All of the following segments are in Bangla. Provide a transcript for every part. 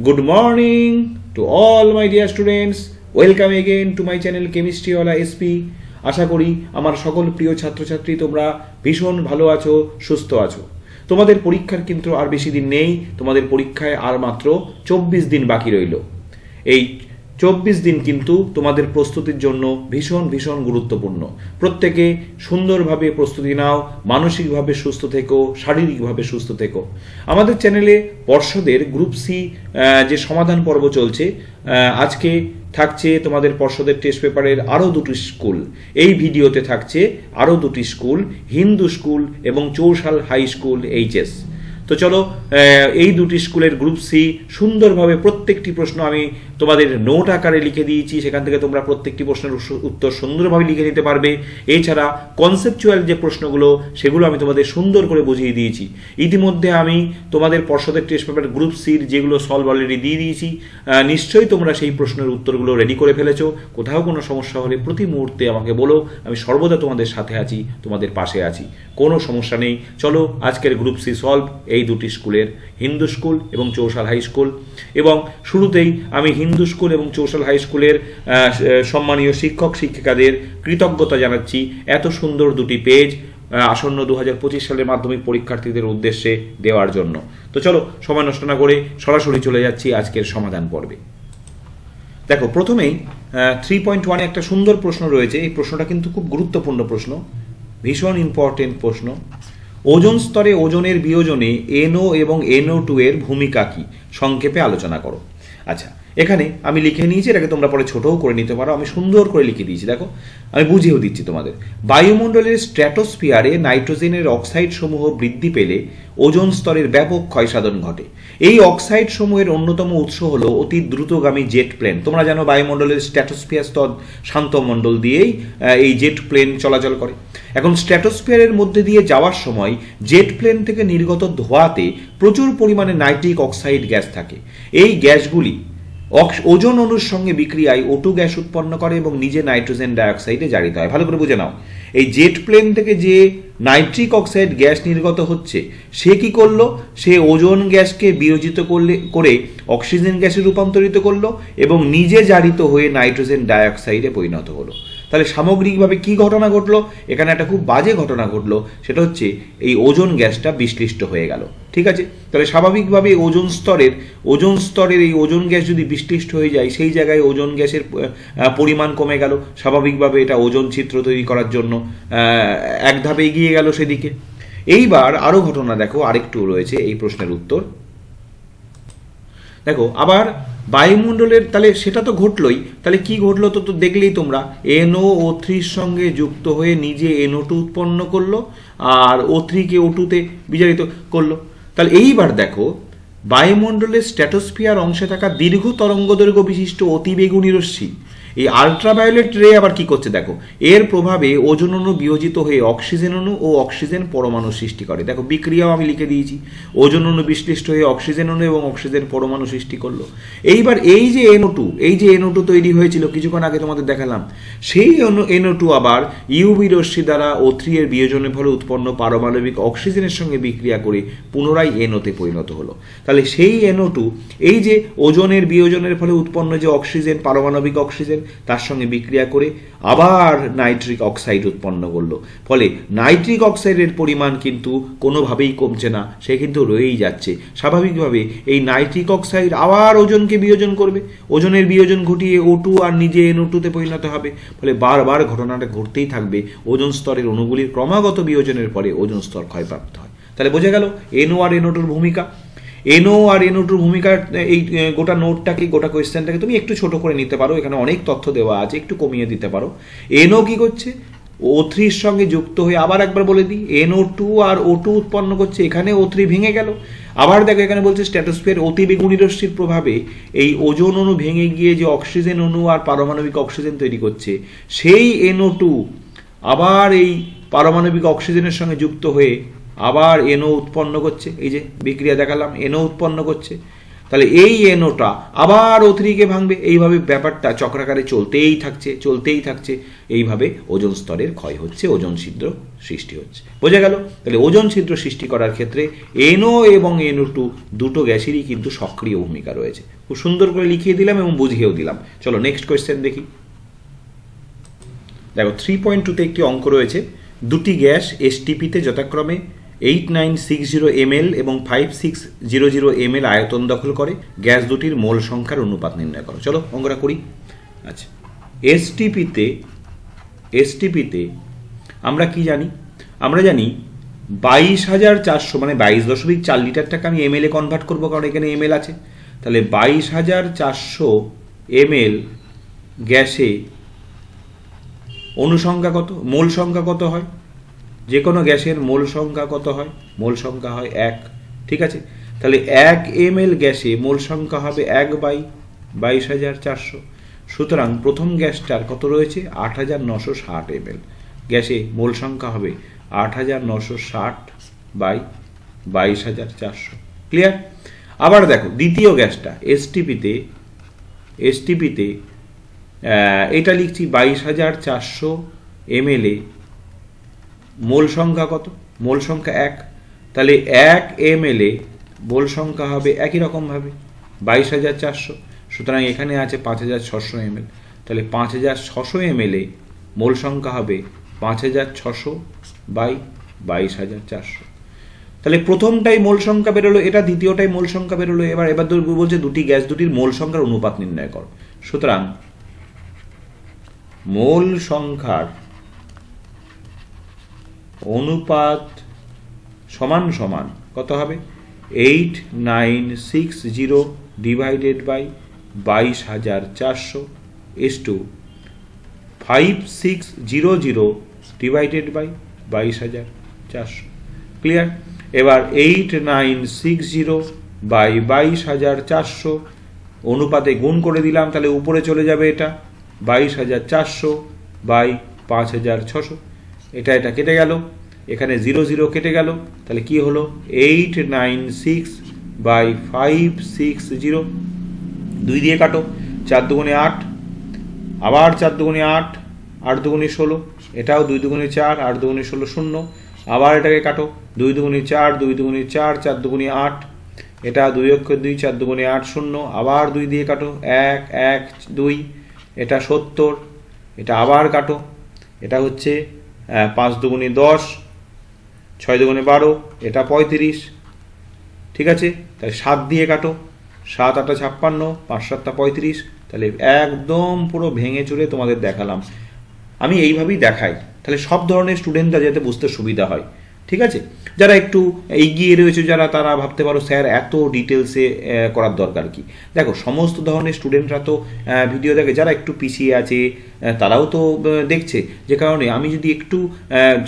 Good morning to all my dear students. Welcome again to my channel Chemistry Wala SP. আশা করি আমার সকল প্রিয় ছাত্রছাত্রী তোমরা ভীষণ ভালো আছো, সুস্থ আছো। তোমাদের পরীক্ষার কিন্তু আর বেশি দিন নেই, তোমাদের পরীক্ষায় আর মাত্র 24 দিন বাকি রইল। এই 24 দিন কিন্তু তোমাদের প্রস্তুতির জন্য ভীষণ ভীষণ গুরুত্বপূর্ণ। প্রত্যেকে সুন্দরভাবে প্রস্তুতি নাও, মানসিকভাবে সুস্থ থেকো, শারীরিকভাবে সুস্থ থেকো। আমাদের চ্যানেলে পর্ষদের গ্রুপ সি যে সমাধান পর্ব চলছে, আজকে থাকছে তোমাদের পর্ষদের টেস্ট পেপারের আরও দুটি স্কুল। এই ভিডিওতে থাকছে আরও দুটি স্কুল, হিন্দু স্কুল এবং চৌশাল হাই স্কুল এইচএস। তো চলো, এই দুটি স্কুলের গ্রুপ সি সুন্দরভাবে প্রত্যেকটি প্রশ্ন আমি তোমাদের নোট আকারে লিখে দিয়েছি, সেখান থেকে তোমরা প্রত্যেকটি প্রশ্নের উত্তর সুন্দরভাবে লিখে নিতে পারবে। এছাড়া কনসেপচুয়াল যে প্রশ্নগুলো সেগুলো আমি তোমাদের সুন্দর করে বুঝিয়ে দিয়েছি। ইতিমধ্যে আমি তোমাদের পর্ষদের টেস্ট পেপার গ্রুপ সির যেগুলো সলভ অলরেডি দিয়ে দিয়েছি, নিশ্চয়ই তোমরা সেই প্রশ্নের উত্তরগুলো রেডি করে ফেলেছো। কোথাও কোনো সমস্যা হলে প্রতি মুহূর্তে আমাকে বলো, আমি সর্বদা তোমাদের সাথে আছি, তোমাদের পাশে আছি, কোনো সমস্যা নেই। চলো আজকের গ্রুপ সি সলভ এই দুটি স্কুলের, হিন্দু স্কুল এবং চৌশাল হাই স্কুল। এবং শুরুতেই আমি হিন্দু স্কুল এবং চৌশাল হাই স্কুলের সম্মানীয় শিক্ষক শিক্ষিকাদের কৃতজ্ঞতা জানাচ্ছি এত সুন্দর দুটি পেজ আসন্ন 2025 সালের মাধ্যমিক পরীক্ষার্থীদের উদ্দেশ্যে দেওয়ার জন্য। তো চলো সময় নষ্ট না করে সরাসরি চলে যাচ্ছি আজকের সমাধান পর্বে। দেখো, প্রথমেই 3.1 একটা সুন্দর প্রশ্ন রয়েছে। এই প্রশ্নটা কিন্তু খুব গুরুত্বপূর্ণ প্রশ্ন, ভীষণ ইম্পর্টেন্ট প্রশ্ন। ওজোন স্তরে ওজনের বিয়োজনে NO এবং NO2 এর ভূমিকা কি, সংক্ষেপে আলোচনা করো। আচ্ছা, এখানে আমি লিখে নিয়েছি, এটাকে তোমরা পরে ছোটও করে নিতে পারো। আমি সুন্দর করে লিখে দিয়েছি, দেখো আমি বুঝিয়েও দিচ্ছি তোমাদের। বায়ুমণ্ডলের স্ট্র্যাটোস্ফিয়ারে নাইট্রোজেনের অক্সাইড সমূহ বৃদ্ধি পেলে ওজোন স্তরের ব্যাপক ক্ষয়সাধন ঘটে। এই অক্সাইড সমূহের অন্যতম উৎস হলো অতি দ্রুতগামী জেট প্লেন। তোমরা জানো বায়ুমণ্ডলের স্ট্র্যাটোস্ফিয়ার স্তর শান্ত মণ্ডল দিয়েই এই জেট প্লেন চলাচল করে। এখন স্ট্র্যাটোস্ফিয়ারের মধ্যে দিয়ে যাওয়ার সময় জেট প্লেন থেকে নির্গত ধোঁয়াতে প্রচুর পরিমাণে নাইট্রিক অক্সাইড গ্যাস থাকে। এই গ্যাসগুলি ওজোন অণুর সঙ্গে বিক্রিয়ায় O2 গ্যাস উৎপন্ন করে এবং নিজে নাইট্রোজেন ডাইঅক্সাইডে জারিত হয়। ভালো করে বুঝে নাও, এই জেট প্লেন থেকে যে নাইট্রিক অক্সাইড গ্যাস নির্গত হচ্ছে, সে কি করলো, সে ওজোন গ্যাসকে বিয়োজিত করে অক্সিজেন গ্যাসে রূপান্তরিত করলো এবং নিজে জারিত হয়ে নাইট্রোজেন ডাইঅক্সাইডে পরিণত হলো। তাহলে সামগ্রিকভাবে কি ঘটনা ঘটলো, এখানে একটা খুব বাজে ঘটনা ঘটলো। সেটা হচ্ছে এই ওজোন গ্যাসটা বিশ্লিষ্ট হয়ে গেল। ঠিক আছে, তাহলে স্বাভাবিকভাবে ওজোন স্তরের এই ওজোন গ্যাস যদি বিশ্লিষ্ট হয়ে যায়, সেই জায়গায় ওজোন গ্যাসের পরিমাণ কমে গেল। স্বাভাবিকভাবে এটা ওজোন ছিদ্র তৈরি করার জন্য এক ধাপে এগিয়ে গেল সেদিকে। এইবার আরো ঘটনা দেখো, আরেকটু রয়েছে এই প্রশ্নের উত্তর। দেখো, আবার বায়ুমণ্ডলের, তাহলে সেটা তো ঘটলোই, তাহলে কি ঘটলো তো দেখলেই তোমরা। NOO3 সঙ্গে যুক্ত হয়ে নিজে NO2 উৎপন্ন করলো আর O3 কে O2-তে বিজারিত করলো। তাহলে এইবার দেখো, বায়ুমণ্ডলের স্ট্র্যাটোস্ফিয়ার অংশে থাকা দীর্ঘ তরঙ্গদৈর্ঘ্য বিশিষ্ট অতিবেগুনি রশ্মি, এই আলট্রাভায়োলেট রে আবার কি করছে দেখো, এর প্রভাবে ওজোন অণু বিয়োজিত হয়ে অক্সিজেন অণু ও অক্সিজেন পরমাণু সৃষ্টি করে। দেখো বিক্রিয়াও আমি লিখে দিয়েছি, ওজোন অণু বিশ্লিষ্ট হয়ে অক্সিজেন অণু এবং অক্সিজেন পরমাণু সৃষ্টি করলো। এইবার এই যে NO2 তৈরি হয়েছিল কিছুক্ষণ আগে তোমাদের দেখালাম, সেই NO2 আবার ইউভি রশ্মি দ্বারা O3 এর বিয়োজনের ফলে উৎপন্ন পারমাণবিক অক্সিজেনের সঙ্গে বিক্রিয়া করে পুনরায় NO-তে পরিণত হলো। তাহলে সেই NO2 এই যে ওজনের বিয়োজনের ফলে উৎপন্ন যে অক্সিজেন, পারমাণবিক অক্সিজেন, তার সঙ্গে বিক্রিয়া করে আবার নাইট্রিক অক্সাইড উৎপন্ন করলো। ফলে নাইট্রিক অক্সাইডের পরিমাণ কিন্তু কোনোভাবেই কমছে না, সে কিন্তু রয়েই যাচ্ছে। স্বাভাবিকভাবে এই নাইট্রিক অক্সাইড আবার ওজনকে বিয়োজন করবে, ওজনের বিয়োজন ঘটিয়ে O2 আর নিজে NO2-তে পরিণত হবে। ফলে বারবার ঘটনাটা ঘটতেই থাকবে। ওজোন স্তরের অণুগুলির ক্রমাগত বিয়োজনের পরে ওজোন স্তর ক্ষয়প্রাপ্ত হয়। তাহলে বোঝা গেল NO আর NO2-র ভূমিকা। NO আর NO2-র ভূমিকা, এই গোটা নোটটাকে, গোটা কোয়েশ্চেনটাকে তুমি একটু ছোট করে নিতে পারো, এখানে অনেক তথ্য দেওয়া আছে, একটু কমিয়ে দিতে পারো। NO কি করছে, O3-র সঙ্গে যুক্ত হয়ে, আবার একবার বলে দিই, NO2 আর O2 উৎপন্ন করছে, এখানে O3 ভেঙে গেল। আবার দেখো এখানে বলছে স্ট্র্যাটোস্ফিয়ার অতিবেগুনি রশ্মির প্রভাবে এই ওজোন অণু ভেঙে গিয়ে যে অক্সিজেন অণু আর পারমাণবিক অক্সিজেন তৈরি করছে, সেই NO2 আবার এই পারমাণবিক অক্সিজেনের সঙ্গে যুক্ত হয়ে আবার NO উৎপন্ন করছে। এই যে বিক্রিয়া দেখালাম, NO উৎপন্ন করছে। তাহলে এই এনওটা আবার O3 কে ভাঙবে, এইভাবে ব্যাপারটা চক্রাকারে চলতেই থাকছে, এইভাবে ওজোন স্তরের ক্ষয় হচ্ছে, ওজোন ছিদ্র সৃষ্টি হচ্ছে। বোঝা গেল? তাহলে ওজোন ছিদ্র সৃষ্টি করার ক্ষেত্রে NO এবং NO2 দুটো গ্যাসেরই কিন্তু সক্রিয় ভূমিকা রয়েছে। খুব সুন্দর করে লিখিয়ে দিলাম এবং বুঝিয়েও দিলাম। চলো নেক্সট কোয়েশ্চেন দেখি। দেখো 3.2 তে একটি অঙ্ক রয়েছে। দুটি গ্যাস STP-তে যথাক্রমে 8960 ml এবং 5600 ml আয়তন দখল করে। গ্যাস দুটির মোল সংখ্যার অনুপাত নির্ণয় করো। চলো অঙ্কটা করি। আচ্ছা, STP-তে আমরা কি জানি? আমরা জানি 22,400 মানে 22.4 লিটারটাকে আমি ml এ কনভার্ট করবো, কারণ এখানে ml আছে। তাহলে 22,400 ml গ্যাসে অনুসংখ্যা কত, মোল সংখ্যা কত হয়? যে কোনো গ্যাসের মোল সংখ্যা কত হয়? মোল সংখ্যা হয় 1। ঠিক আছে, তাহলে 1 ml গ্যাসে মোল সংখ্যা হবে 1/22,400। সুতরাং প্রথম গ্যাসটার কত রয়েছে? 8,960 ml। গ্যাসে মোল সংখ্যা হবে 8,960/22,400। ক্লিয়ার? আবার দেখো দ্বিতীয় গ্যাসটা STP-তে এটা লিখছি 22,400 ml এ মোল সংখ্যা কত? মোল সংখ্যা 1। তাহলে 1 ml এ মোল সংখ্যা হবে একই রকম ভাবে 22,400। সুতরাং এখানে আছে 5,600 ml। তাহলে 5,600 ml এ মোল সংখ্যা হবে 5,600/22,400। তাহলে প্রথমটাই মোল সংখ্যা বেরোলো, এটা দ্বিতীয়টাই মোল সংখ্যা বেরোলো। এবার বলছে দুটি গ্যাস দুটির মোল সংখ্যার অনুপাত নির্ণয় করো। সুতরাং মোল সংখ্যার অনুপাত সমান সমান কত হবে? 8960 divided by 22,400 = 5600 divided by 22,400। Clear? এবার 8960/22,400 অনুপাতে গুণ করে দিলাম, তাহলে উপরে চলে যাবে এটা 22,400/5,600। এটা কেটে গেল, এখানে 00 কেটে গেল, তাহলে কি হলো? 896/560। 2 দিয়ে কাটো, 4 দুগুণে 8, আবার 4 দুগুণে 8, 8 দুগুণে 16, এটাও 2 দুগুণে 4, 8 দুগুণে 16 0। আবার এটাকে কাটো, 2 দুগুণে 4, 2 দুগুণে 4, 4 দুগুণে 8, এটা 2 অক্ষর 2, 4 দুগুণে 8 0। আবার 2 দিয়ে কাটো, 1 1 2, এটা 70। এটা আবার কাটো, এটা হচ্ছে 5 দুগুণে 10, 6 দুগুণে 12, এটা 35। ঠিক আছে, তাহলে 7 দিয়ে কাটো, 7 8 56, 5 7 35। তাহলে একদম পুরো ভেঙে চুরে তোমাদের দেখালাম। আমি এইভাবেই দেখাই, তাহলে সব ধরনের স্টুডেন্টরা যাতে বুঝতে সুবিধা হয়। ঠিক আছে, যারা একটু এগিয়ে রয়েছে তারা ভাবতে পারো স্যার এত ডিটেলসে করার দরকার কি? দেখো সমস্ত ধরনের স্টুডেন্টরা তো ভিডিও দেখে, যারা একটু পিছিয়ে আছে তারাও তো দেখছে। যে কারণে আমি যদি একটু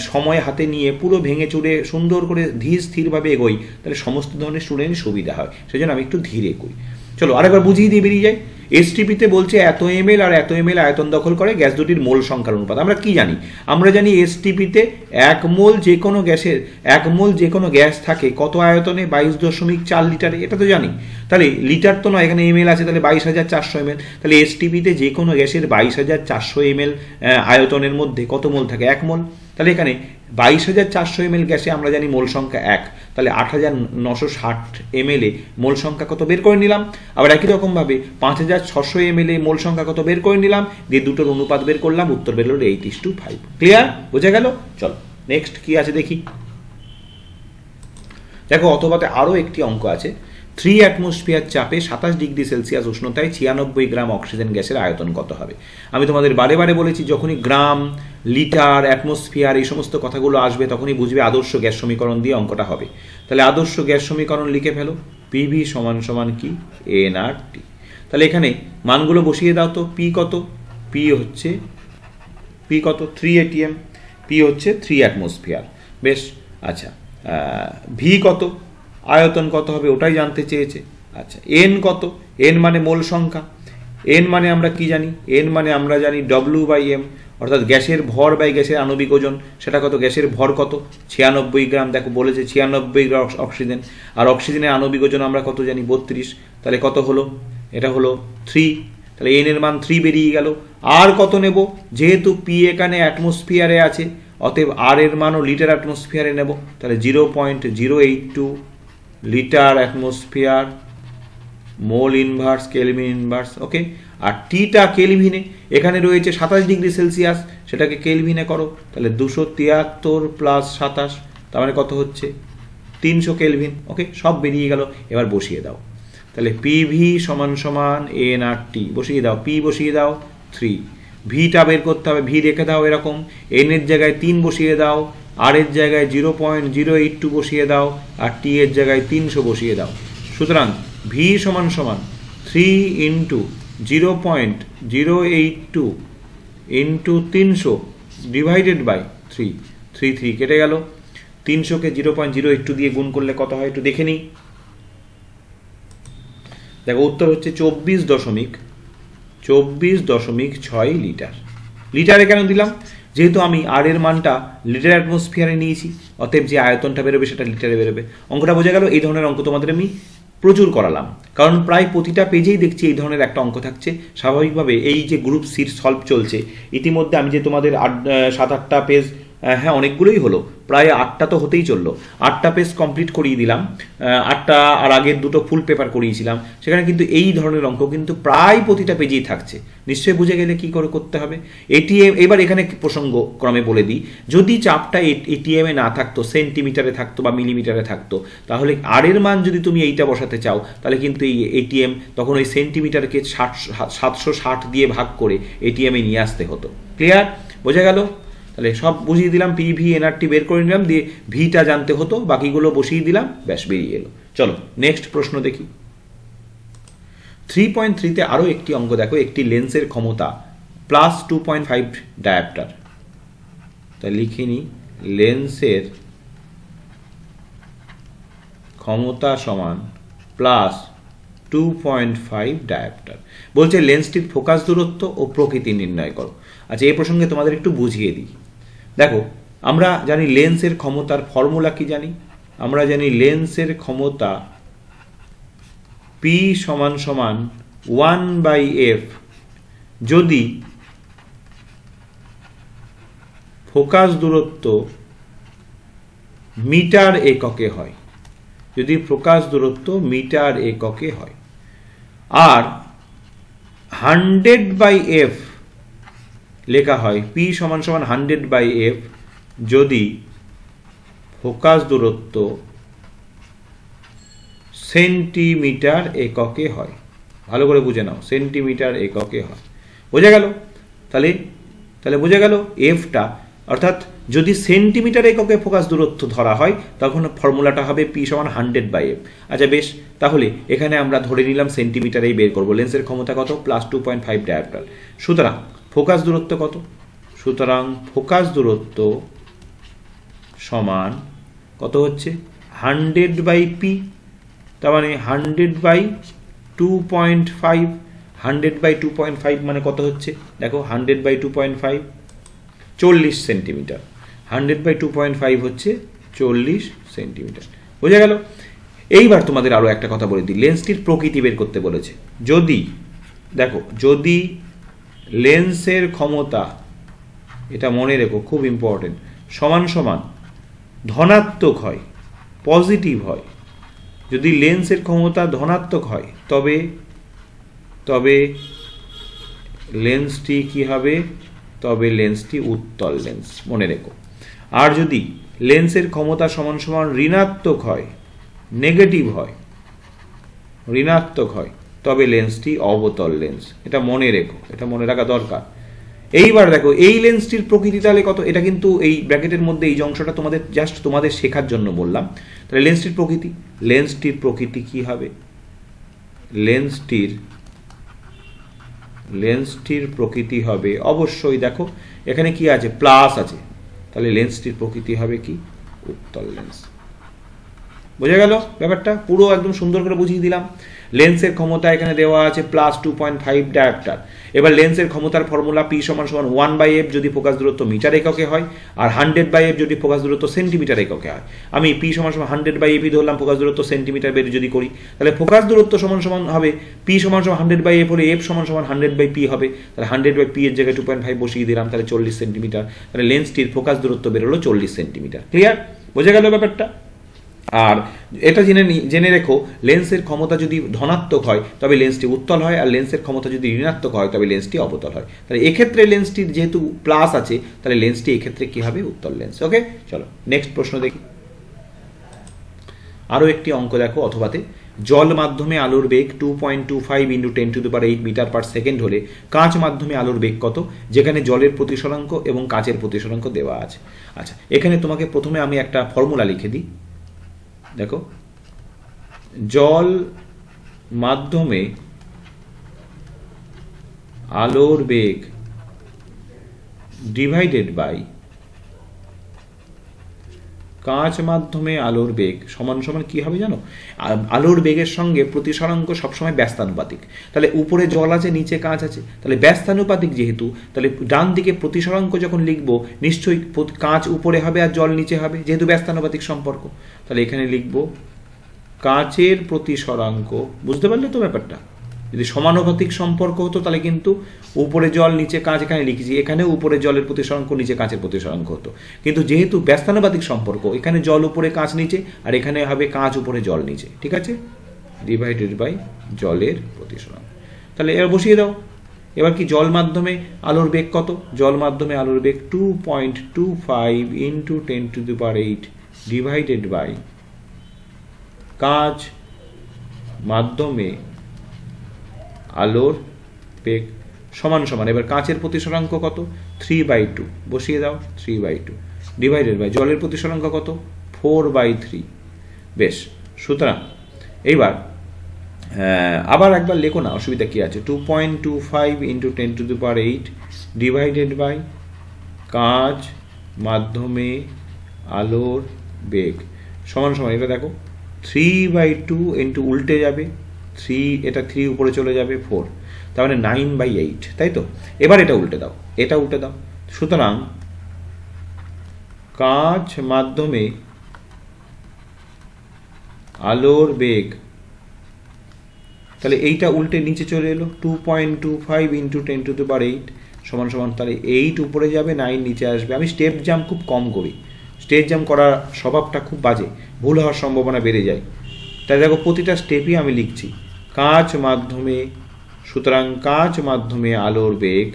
সময় হাতে নিয়ে পুরো ভেঙে চুরে সুন্দর করে ধীর স্থিরভাবে এগোই, তাহলে সমস্ত ধরনের স্টুডেন্টের সুবিধা হয়। সেই জন্য আমি একটু ধীরে এগোই। চলো আরেকবার বুঝিয়ে দিয়ে বেরিয়ে যাই। STP-তে বলছে এত ml আর এত ml আয়তন দখল করে গ্যাস দুটির মোল সংখ্যার অনুপাত। আমরা কি জানি? আমরা জানি STP-তে 1 মোল যে কোনো গ্যাসের 1 মোল যে কোনো গ্যাস থাকে কত আয়তনে? 22.4 লিটারে। এটা তো জানি। তাহলে লিটার তো নয়, এখানে ml আছে, তাহলে 22,400 ml। তাহলে STP-তে যে কোনো গ্যাসের 22,400 ml আয়তনের মধ্যে কত মোল থাকে? 1 মোল। তাহলে এখানে 22,400 ml গ্যাসে আমরা জানি মোল সংখ্যা 1, তাহলে 8,960 ml এ মোল সংখ্যা কত বের করে নিলাম। আবার একই রকমভাবে 5,600 ml এ মোল সংখ্যা কত বের করে নিলাম, দিয়ে দুটোর অনুপাত বের করলাম, উত্তর বের হলো 8:5। ক্লিয়ার? বোঝা গেল? চলো নেক্সট কি আছে দেখি। দেখো অথবাতে আরও একটি অঙ্ক আছে। 3 অ্যাটমসফিয়ার চাপে 27 ডিগ্রি সেলসিয়াস উষ্ণতায় 96 গ্রাম অক্সিজেন গ্যাসের আয়তন কত হবে? আমি তোমাদের বারে বারে বলেছি, যখনই গ্রাম, লিটার, অ্যাটমসফিয়ার এই সমস্ত কথাগুলো আসবে তখনই বুঝবে আদর্শ গ্যাস সমীকরণ দিয়ে অঙ্কটা হবে। তাহলে আদর্শ গ্যাস সমীকরণ লিখে ফেলো। PV = কি? nRT। তাহলে এখানে মানগুলো বসিয়ে দাও তো। P কত? P কত? 3 atm। P হচ্ছে 3 অ্যাটমসফিয়ার। বেশ, আচ্ছা। V কত? আয়তন কত হবে ওটাই জানতে চেয়েছে। আচ্ছা, n কত? n মানে মোল সংখ্যা। এন মানে আমরা কি জানি? এন মানে আমরা জানি W/m, অর্থাৎ গ্যাসের ভর বাই গ্যাসের আণবিক ওজন। সেটা কত? গ্যাসের ভর কত? 96 গ্রাম। দেখো বলেছে 96 গ্রাম অক্সিজেন, আর অক্সিজেনের আণবিক ওজন আমরা কত জানি? 32। তাহলে কত হলো? এটা হলো 3। তাহলে এন এর মান 3 বেরিয়ে গেল। আর কত নেব? যেহেতু পি এখানে অ্যাটমসফিয়ারে আছে, অতএব আর এর মানও লিটার অ্যাটমসফিয়ারে নেব। তাহলে 0.082 litre atmosphere mole inverse kelvin inverse. Okay, আর টিটা কেলভিনে, এখানে রয়েছে 27 ডিগ্রি সেলসিয়াস, সেটাকে কেলভিনে করো। তাহলে 273 প্লাস 27, তার মানে কত হচ্ছে? 300 কেলভিন। ওকে, সব বেরিয়ে গেল। এবার বসিয়ে দাও। তাহলে পিভি সমান সমান এনআরটি বসিয়ে দাও। পি বসিয়ে দাও 3, ভিটা বের করতে হবে, ভি রেখে দাও এরকম, এন এর জায়গায় 3 বসিয়ে দাও, আর এর জায়গায় 0.082 বসিয়ে দাও, আর টি এর জায়গায় 300 বসিয়ে দাও। সুতরাং ভি সমান সমান 3 ইন্টু 0.082 ইন্টু 300 ডিভাইডেড বাই 3, 3 কেটে গেল। 300কে 0.082 দিয়ে গুণ করলে কত হয় একটু দেখে নিই। দেখো উত্তর হচ্ছে 24.6 লিটার। লিটারে কেন দিলাম? যেহেতু আমি আর এর মানটা লিটার অ্যাটমসফিয়ারে নিয়েছি, অতএব যে আয়তনটা বেরোবে সেটা লিটারে বেরোবে। অঙ্কটা বোঝা গেল? এই ধরনের অঙ্ক তোমাদের আমি প্রচুর করালাম, কারণ প্রায় প্রতিটা পেজেই দেখছি এই ধরনের একটা অঙ্ক থাকছে। স্বাভাবিকভাবে এই যে গ্রুপ সির সলভ চলছে, ইতিমধ্যে আমি যে তোমাদের 7-8টা পেজ, হ্যাঁ অনেকগুলোই হলো, প্রায় 8টা তো হতেই চললো, 8টা পেজ কমপ্লিট করিয়ে দিলাম, 8টা আর আগের 2টো ফুল পেপার করিয়েছিলাম। সেখানে কিন্তু এই ধরনের অঙ্ক কিন্তু প্রায় প্রতিটা পেজেই থাকছে। নিশ্চয়ই বুঝে গেলে কি করে করতে হবে। এটিএম, এবার এখানে প্রসঙ্গ ক্রমে বলে দিই, যদি চাপটা এটিএমে না থাকতো, সেন্টিমিটারে থাকতো বা মিলিমিটারে থাকতো, তাহলে আর এর মান যদি তুমি এইটা বসাতে চাও, তাহলে কিন্তু এই এটিএম তখন ওই সেন্টিমিটারকে 760 দিয়ে ভাগ করে এটিএমে নিয়ে আসতে হতো। ক্লিয়ার? বোঝা গেল? তাহলে সব বুঝিয়ে দিলাম, পিভি এনআরটি বের করে নিলাম, দিয়ে ভিটা জানতে হতো, বাকিগুলো বসিয়ে দিলাম, ব্যাস বেরিয়ে এলো। চলো নেক্সট প্রশ্ন দেখি। 3.3-তে আরও একটি অঙ্ক দেখো, একটি লেন্সের ক্ষমতা প্লাস 2.5 ডায়াপ্টার। তাই লিখে নিই, লেন্সের ক্ষমতা সমান প্লাস 2.5 ডায়াপ্টার। বলছে লেন্সটির ফোকাস দূরত্ব ও প্রকৃতি নির্ণয় করো। আচ্ছা, এই প্রসঙ্গে তোমাদের একটু বুঝিয়ে দিই। দেখো, আমরা জানি লেন্সের ক্ষমতার ফর্মুলা কি জানি? আমরা জানি লেন্সের ক্ষমতা P সমান সমান 1/f যদি ফোকাস দূরত্ব মিটার এককে হয়, যদি ফোকাস দূরত্ব মিটার এককে হয়, আর 100/f লেখা হয়, P সমান সমান 100/f যদি ফোকাস দূরত্ব সেন্টিমিটার এককে হয়। ভালো করে বুঝে নাও, সেন্টিমিটার এককে হয়। বোঝা গেল? তাহলে বোঝা গেল এফটা, অর্থাৎ যদি সেন্টিমিটার এককে ফোকাস দূরত্ব ধরা হয়, তখন ফর্মুলাটা হবে P সমান 100/f। আচ্ছা বেশ, তাহলে এখানে আমরা ধরে নিলাম সেন্টিমিটারেই বের করবো। লেন্সের ক্ষমতা কত? Plus 2.5 dioptre. সুতরাং ফোকাস দূরত্ব কত? সুতরাং ফোকাস দূরত্ব সমান কত হচ্ছে? 100/p, তার মানে 100/2.5। 100/2.5 মানে কত হচ্ছে? দেখো 100/2.5 40 সেন্টিমিটার। 100/2.5 হচ্ছে 40 সেন্টিমিটার। বোঝা গেল? এইবার তোমাদের আরো একটা কথা বলে দিই, লেন্সটির প্রকৃতি বের করতে বলেছে। যদি দেখো, যদি লেন্সের ক্ষমতা, এটা মনে রেখো, খুব ইম্পর্টেন্ট, সমান সমান ধনাত্মক হয়, পজিটিভ হয়, যদি লেন্সের ক্ষমতা ধনাত্মক হয়, তবে লেন্সটি কি হবে? তবে লেন্সটি উত্তল লেন্স, মনে রেখো। আর যদি লেন্সের ক্ষমতা সমান সমান ঋণাত্মক হয়, নেগেটিভ হয়, ঋণাত্মক হয়, তবে লেন্সটি অবতল লেন্স। এটা মনে রেখো, এটা মনে রাখা দরকার। এইবার দেখো, এই লেন্সটির প্রকৃতি তাহলে কত? এটা কিন্তু এই ব্র্যাকেটের মধ্যে এই অংশটা তোমাদের জাস্ট তোমাদের শেখার জন্য বললাম। তাহলে লেন্সটির প্রকৃতি কি হবে? লেন্সটির প্রকৃতি হবে অবশ্যই, দেখো এখানে কি আছে? প্লাস আছে, তাহলে লেন্সটির প্রকৃতি হবে কি? উত্তল লেন্স। বোঝা গেল ব্যাপারটা? পুরো একদম সুন্দর করে বুঝিয়ে দিলাম। লেন্সের ক্ষমতা এখানে দেওয়া আছে +2.5 ডায়োপ্টার। এবার লেন্সের ক্ষমতার ফর্মুলা P = 1/f যদি ফোকাস দূরত্ব মিটার এককে হয়, আর 100/f যদি ফোকাস দূরত্ব সেন্টিমিটার এককে হয়। আমি P = 100/f ধরলাম, ফোকাস দূরত্ব সেন্টিমিটার বের যদি করি, তাহলে ফোকাস দূরত্ব সমান হবে P = 100/f হলে f = 100/p হবে। তাহলে 100/p এর জায়গায় 2.5 বসিয়ে দিলাম, তাহলে 40 সেন্টিমিটার। তাহলে লেন্সটির ফোকাস দূরত্ব বেরোলো 40 সেন্টিমিটার। ক্লিয়ার? বোঝা গেল ব্যাপারটা? আর এটা জেনে রেখো, লেন্সের ক্ষমতা যদি ধনাত্মক হয় তবে লেন্সটি উত্তল হয়, আর লেন্সের ক্ষমতা যদি ঋণাত্মক হয় তবে লেন্সটি অবতল হয়। তাহলে এক্ষেত্রে লেন্সটির যেহেতু প্লাস আছে, তাহলে লেন্সটি এক্ষেত্রে কি হবে? উত্তল লেন্স। ওকে, চলো নেক্সট প্রশ্ন দেখি। আরও একটি অঙ্ক দেখো অথবাতে, জল মাধ্যমে আলোর বেগ 2.25 × 10⁸ মিটার/সেকেন্ড হলে কাঁচ মাধ্যমে আলোর বেগ কত, যেখানে জলের প্রতিসরাঙ্ক এবং কাঁচের প্রতিসরাঙ্ক দেওয়া আছে। আচ্ছা, এখানে তোমাকে প্রথমে আমি একটা ফর্মুলা লিখে দিই। দেখো, জল মাধ্যমে আলোর বেগ ডিভাইডেড বাই কাঁচ মাধ্যমে আলোর বেগ সমান সমান কি হবে জানো? আলোর বেগের সঙ্গে প্রতিসরাঙ্ক সবসময় ব্যস্তানুপাতিক। তাহলে উপরে জল আছে, নিচে কাঁচ আছে, তাহলে ব্যস্তানুপাতিক যেহেতু, তাহলে ডান দিকে প্রতিসরাঙ্ক যখন লিখবো নিশ্চয়ই কাঁচ উপরে হবে আর জল নিচে হবে, যেহেতু ব্যস্তানুপাতিক সম্পর্ক। তাহলে এখানে লিখবো কাঁচের প্রতিসরাঙ্ক। বুঝতে পারলে তো ব্যাপারটা? যদি সমানুপাতিক সম্পর্ক হতো তাহলে কিন্তু উপরে জল নিচে কাঁচ, এখানে লিখেছি, এখানে উপরে জলের প্রতিসরাঙ্ক নিচে কাঁচের প্রতিসরাঙ্ক হতো। কিন্তু যেহেতু ব্যস্তানুপাতিক সম্পর্ক, এখানে জল উপরে কাঁচ নিচে, আর এখানে হবে কাঁচ উপরে জল নিচে। ঠিক আছে? ডিভাইডেড বাই জলের প্রতিসরাঙ্ক। তাহলে এবার বসিয়ে দাও। এবার কি জল মাধ্যমে আলোর বেগ কত? জল মাধ্যমে আলোর বেগ 2.25 × 10⁸ ডিভাইডেড বাই কাঁচ মাধ্যমে আলোর বেগ সমান সমান, এবার কাঁচের প্রতিসরাঙ্ক কত? 3/2 বসিয়ে দাও, 3/2 ডিভাইডেড বাই জলের প্রতিসরাঙ্ক কত? 4/3। বেশ, সুতরাং এইবার আবার একবার লেখো না, অসুবিধা কি আছে? 2.25 × 10⁸ ডিভাইডেড বাই কাঁচ মাধ্যমে আলোর বেগ সমান সমান, এটা দেখো 3/2 ইন্টু উল্টে যাবে 3, এটা 3 উপরে চলে যাবে 4, তার মানে 9/8, তাই তো? এবার এটা উল্টে দাও, এটা উল্টে দাও। সুতরাং কাঁচ মাধ্যমে আলোর বেগ, তাহলে এইটা উল্টে নিচে চলে এলো 2.25 × 10⁸ সমান সমান, তাহলে 8 উপরে যাবে 9 নিচে আসবে। আমি স্টেপ জাম্প খুব কম করি, স্টেপ জাম্প করার স্বভাবটা খুব বাজে, ভুল হওয়ার সম্ভাবনা বেড়ে যায়। তাই দেখো প্রতিটা স্টেপই আমি লিখছি কাঁচ মাধ্যমে, সুতরাং কাঁচ মাধ্যমে আলোর বেগ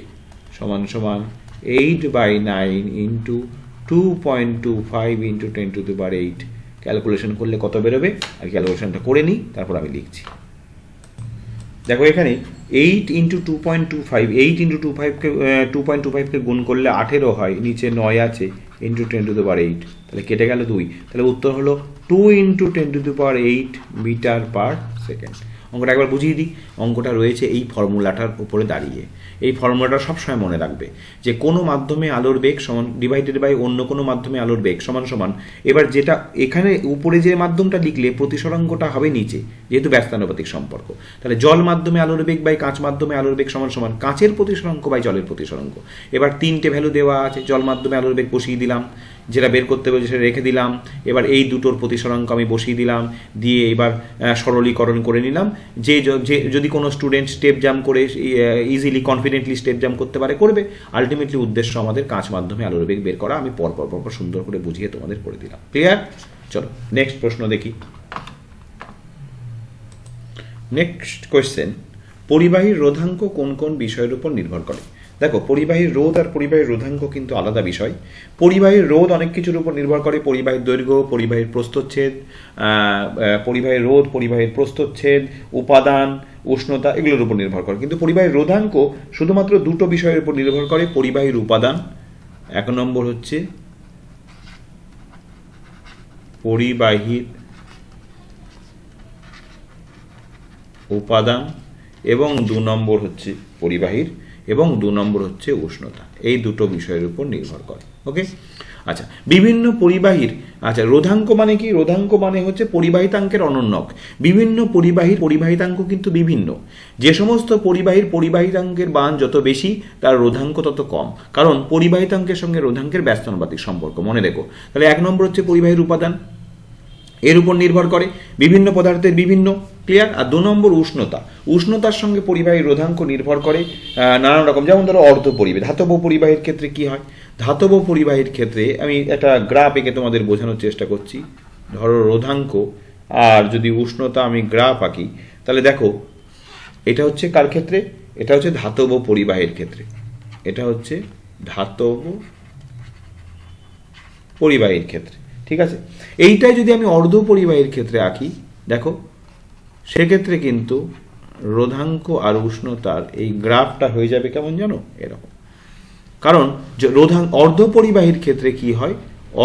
সমান সমান 8/9 × 2.25 × 10⁸। ক্যালকুলেশন করলে কত বেরোবে? আর ক্যালকুলেশনটা করে নিই, তারপর আমি লিখছি। দেখো এখানে 8 × 2.25, 8 × 2.25কে গুণ করলে 18 হয়, নিচে 9 আছে, × 10⁸, তাহলে কেটে গেল 2, তাহলে উত্তর হলো 2 × 10⁸ মিটার/সেকেন্ড। অঙ্কটা একবার বুঝিয়ে দিই। অঙ্কটা রয়েছে এই ফর্মুলাটার উপরে দাঁড়িয়ে। এই ফর্মুলাটা সবসময় মনে রাখবে যে কোনো মাধ্যমে আলোর বেগ সমান ডিভাইডেড বাই অন্য কোনো মাধ্যমে আলোর বেগ সমান সমান, এবার যেটা এখানে উপরে যে মাধ্যমটা লিখলে প্রতিসরাঙ্কটা হবে নিচে, যেহেতু ব্যস্তানুপাতিক সম্পর্ক। তাহলে জল মাধ্যমে আলোর বেগ বাই কাঁচ মাধ্যমে আলোর বেগ সমান সমান কাঁচের প্রতিসরাঙ্ক বাই জলের প্রতিসরাঙ্ক। এবার 3টে ভ্যালু দেওয়া আছে, জল মাধ্যমে আলোর বেগ বসিয়ে দিলাম, যেটা বের করতে বলেছে সেটা রেখে দিলাম। এবার এই দুটোর প্রতিসরাঙ্ক আমি বসিয়ে দিলাম, দিয়ে এবার সরলীকরণ করে নিলাম। যে যদি কোনো স্টুডেন্ট স্টেপ জাম্প করে ইজিলি কনফিডেন্টলি স্টেপ জাম্প করতে পারে করবে। আলটিমেটলি উদ্দেশ্য আমাদের কাঁচ মাধ্যমে আলোর বেগ বের করা। আমি পরপর সুন্দর করে বুঝিয়ে তোমাদের করে দিলাম। ক্লিয়ার? চলো নেক্সট প্রশ্ন দেখি। নেক্সট কোয়েশ্চেন, পরিবাহীর রোধাঙ্ক কোন কোন বিষয়ের উপর নির্ভর করে? দেখো, পরিবাহীর রোধ আর পরিবাহীর রোধাঙ্ক কিন্তু আলাদা বিষয়। পরিবাহীর রোধ অনেক কিছুর উপর নির্ভর করে, পরিবাহীর দৈর্ঘ্য, পরিবাহীর প্রস্থচ্ছেদ, পরিবাহীর রোধ, পরিবাহীর প্রস্থচ্ছেদ, উপাদান, উষ্ণতা, এগুলোর উপর নির্ভর করে। কিন্তু পরিবাহীর রোধাঙ্ক শুধুমাত্র দুটো বিষয়ের উপর নির্ভর করে, পরিবাহীর উপাদান, 1 নম্বর হচ্ছে পরিবাহীর উপাদান, এবং 2 নম্বর হচ্ছে পরিবাহীর, এবং 2 নম্বর হচ্ছে উষ্ণতা। এই দুটো বিষয়ের উপর নির্ভর করে। ওকে, আচ্ছা, বিভিন্ন পরিবাহীর, আচ্ছা রোধাঙ্ক মানে কি? রোধাঙ্ক মানে হচ্ছে পরিবাহিতাঙ্কের অনন্যক। বিভিন্ন পরিবাহীর পরিবাহিতাঙ্ক কিন্তু বিভিন্ন। যে সমস্ত পরিবাহীর পরিবাহিতাঙ্কের মান যত বেশি তার রোধাঙ্ক তত কম, কারণ পরিবাহিতাঙ্কের সঙ্গে রোধাঙ্কের ব্যস্তানুপাতিক সম্পর্ক। মনে রেখো। তাহলে 1 নম্বর হচ্ছে পরিবাহীর উপাদান, এর উপর নির্ভর করে বিভিন্ন পদার্থের বিভিন্ন। ক্লিয়ার? আর 2 নম্বর উষ্ণতা। উষ্ণতার সঙ্গে পরিবাহীর রোধাঙ্ক নির্ভর করে নানান রকম। যেমন ধরো অর্ধ পরিবাহী, ধাতব পরিবাহীর ক্ষেত্রে কি হয়? ধাতব পরিবাহীর ক্ষেত্রে আমি একটা গ্রাফ এঁকে তোমাদের বোঝানোর চেষ্টা করছি। ধরো রোধাঙ্ক আর যদি উষ্ণতা আমি গ্রাফ আঁকি, তাহলে দেখো এটা হচ্ছে কার ক্ষেত্রে? এটা হচ্ছে ধাতব পরিবাহীর ক্ষেত্রে। এটা হচ্ছে ধাতব পরিবাহীর ক্ষেত্রে। ঠিক আছে, এইটাই যদি আমি অর্ধ পরিবাহীর ক্ষেত্রে আঁকি, দেখো সেক্ষেত্রে কিন্তু রোধাঙ্ক আর উষ্ণতার এই গ্রাফটা হয়ে যাবে কেমন জানো? এরকম। কারণ অর্ধ পরিবাহীর ক্ষেত্রে কি হয়?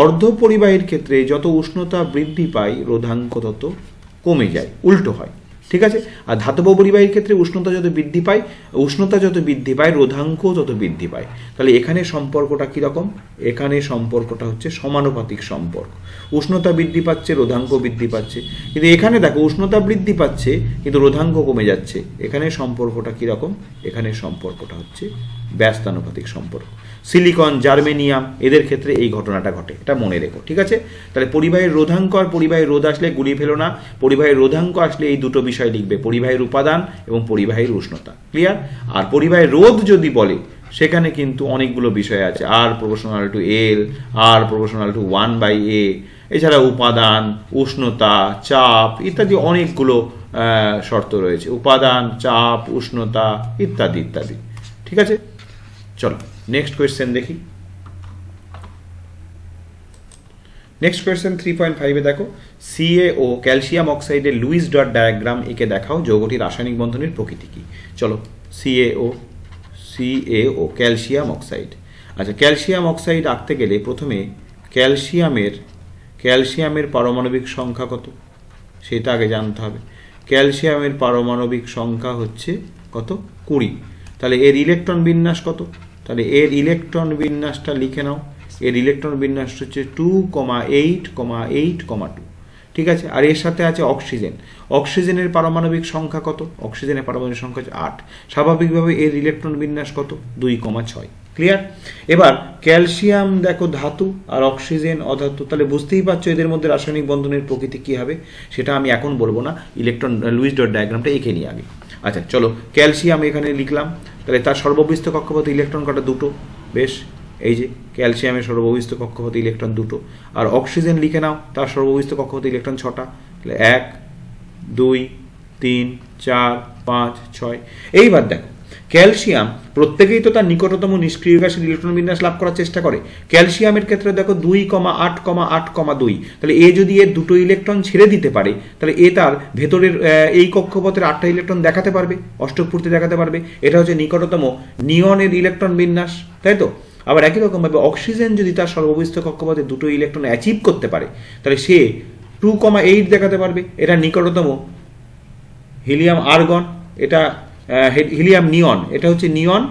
অর্ধ পরিবাহীর ক্ষেত্রে যত উষ্ণতা বৃদ্ধি পায় রোধাঙ্ক তত কমে যায়, উল্টো হয়। ঠিক আছে, আর ধাতব পরিবাহীর ক্ষেত্রে উষ্ণতা যত বৃদ্ধি পায় রোধাঙ্কও তত বৃদ্ধি পায়। তাহলে এখানে সম্পর্কটা কিরকম? এখানে সম্পর্কটা হচ্ছে সমানুপাতিক সম্পর্ক। উষ্ণতা বৃদ্ধি পাচ্ছে, রোধাঙ্ক বৃদ্ধি পাচ্ছে। কিন্তু এখানে দেখো উষ্ণতা বৃদ্ধি পাচ্ছে কিন্তু রোধাঙ্ক কমে যাচ্ছে। এখানে সম্পর্কটা কিরকম? এখানে সম্পর্কটা হচ্ছে ব্যস্তানুপাতিক সম্পর্ক। সিলিকন, জার্মেনিয়াম এদের ক্ষেত্রে এই ঘটনাটা ঘটে, এটা মনে রেখো। ঠিক আছে, তাহলে পরিবাহীর রোধাঙ্ক আর পরিবাহীর রোধ আসলে গুলিয়ে ফেলো না। পরিবাহীর রোধাঙ্ক আসলে এই দুটো বিষয় লিখবে, পরিবাহীর উপাদান এবং পরিবাহীর উষ্ণতা। ক্লিয়ার? আর পরিবাহীর রোধ যদি বলে সেখানে কিন্তু অনেকগুলো বিষয় আছে, আর প্রপোর্শনাল টু এল, আর প্রপোর্শনাল টু 1/a, এছাড়া উপাদান, উষ্ণতা, চাপ ইত্যাদি অনেকগুলো শর্ত রয়েছে। উপাদান, চাপ, উষ্ণতা ইত্যাদি ইত্যাদি। ঠিক আছে, চলো নেক্সট কোয়েশ্চেন দেখি। নেক্সট কোয়েশ্চেন 3.5 দেখো, CaO ক্যালসিয়াম অক্সাইডের লুইস ডট ডায়াগ্রাম এঁকে দেখাও, যৌগটির রাসায়নিক বন্ধনের প্রকৃতি কি? চলো, CaO ক্যালসিয়াম অক্সাইড। আচ্ছা, ক্যালসিয়াম অক্সাইড আঁকতে গেলে প্রথমে ক্যালসিয়ামের পারমাণবিক সংখ্যা কত সেটা আগে জানতে হবে। ক্যালসিয়ামের পারমাণবিক সংখ্যা হচ্ছে কত? 20। তাহলে এর ইলেকট্রন বিন্যাস কত? তাহলে এর ইলেকট্রন বিন্যাসটা লিখে নাও। এর ইলেকট্রন বিন্যাস হচ্ছে 2,8,8,2। ঠিক আছে, আর এর সাথে আছে অক্সিজেন। অক্সিজেনের পারমাণবিক সংখ্যা কত? অক্সিজেনের পারমাণবিক সংখ্যা হচ্ছে 8। স্বাভাবিকভাবে এর ইলেকট্রন বিন্যাস কত? 2,6। ক্লিয়ার? এবার ক্যালসিয়াম দেখো ধাতু আর অক্সিজেন অধাতু, তাহলে বুঝতেই পারছো এদের মধ্যে রাসায়নিক বন্ধনের প্রকৃতি কি হবে। সেটা আমি এখন বলবো না, ইলেকট্রন লুইস ডট ডায়াগ্রামটা এঁকে নিয়ে আগে। আচ্ছা চলো, ক্যালসিয়াম এখানে লিখলাম, তাহলে তার সর্ববিস্ত কক্ষপথে ইলেকট্রন কটা? 2। বেশ, এই যে ক্যালসিয়ামের সর্ববিস্ত কক্ষপথে ইলেকট্রন 2। আর অক্সিজেন লিখে নাও, তার সর্ববিস্ত কক্ষপথে ইলেকট্রন 6টা। তাহলে 1, 2, 3, 4, 5, 6। এইবার দেখো ক্যালসিয়াম প্রত্যেকেই তো তার নিকটতম নিষ্ক্রিয় গ্যাসের ইলেকট্রন বিন্যাস লাভ করার চেষ্টা করে। ক্যালসিয়ামের ক্ষেত্রে দেখো 2,8,8,2। তাহলে এ যদি এর 2টো ইলেকট্রন ছেড়ে দিতে পারে, তাহলে এ তার ভেতরের এই কক্ষপথের 8টা ইলেকট্রন দেখাতে পারবে, অষ্টকপূর্তি দেখাতে পারবে। এটা হচ্ছে নিকটতম নিয়নের ইলেকট্রন বিন্যাস, তাই তো? আবার একই রকমভাবে অক্সিজেন যদি তার সর্ববিস্ত কক্ষপথে 2টো ইলেকট্রন অ্যাচিভ করতে পারে, তাহলে সে 2,8 দেখাতে পারবে। এটা নিকটতম হিলিয়াম আর্গন, এটা হিলিয়াম নিয়ন, এটা হচ্ছে নিয়ন,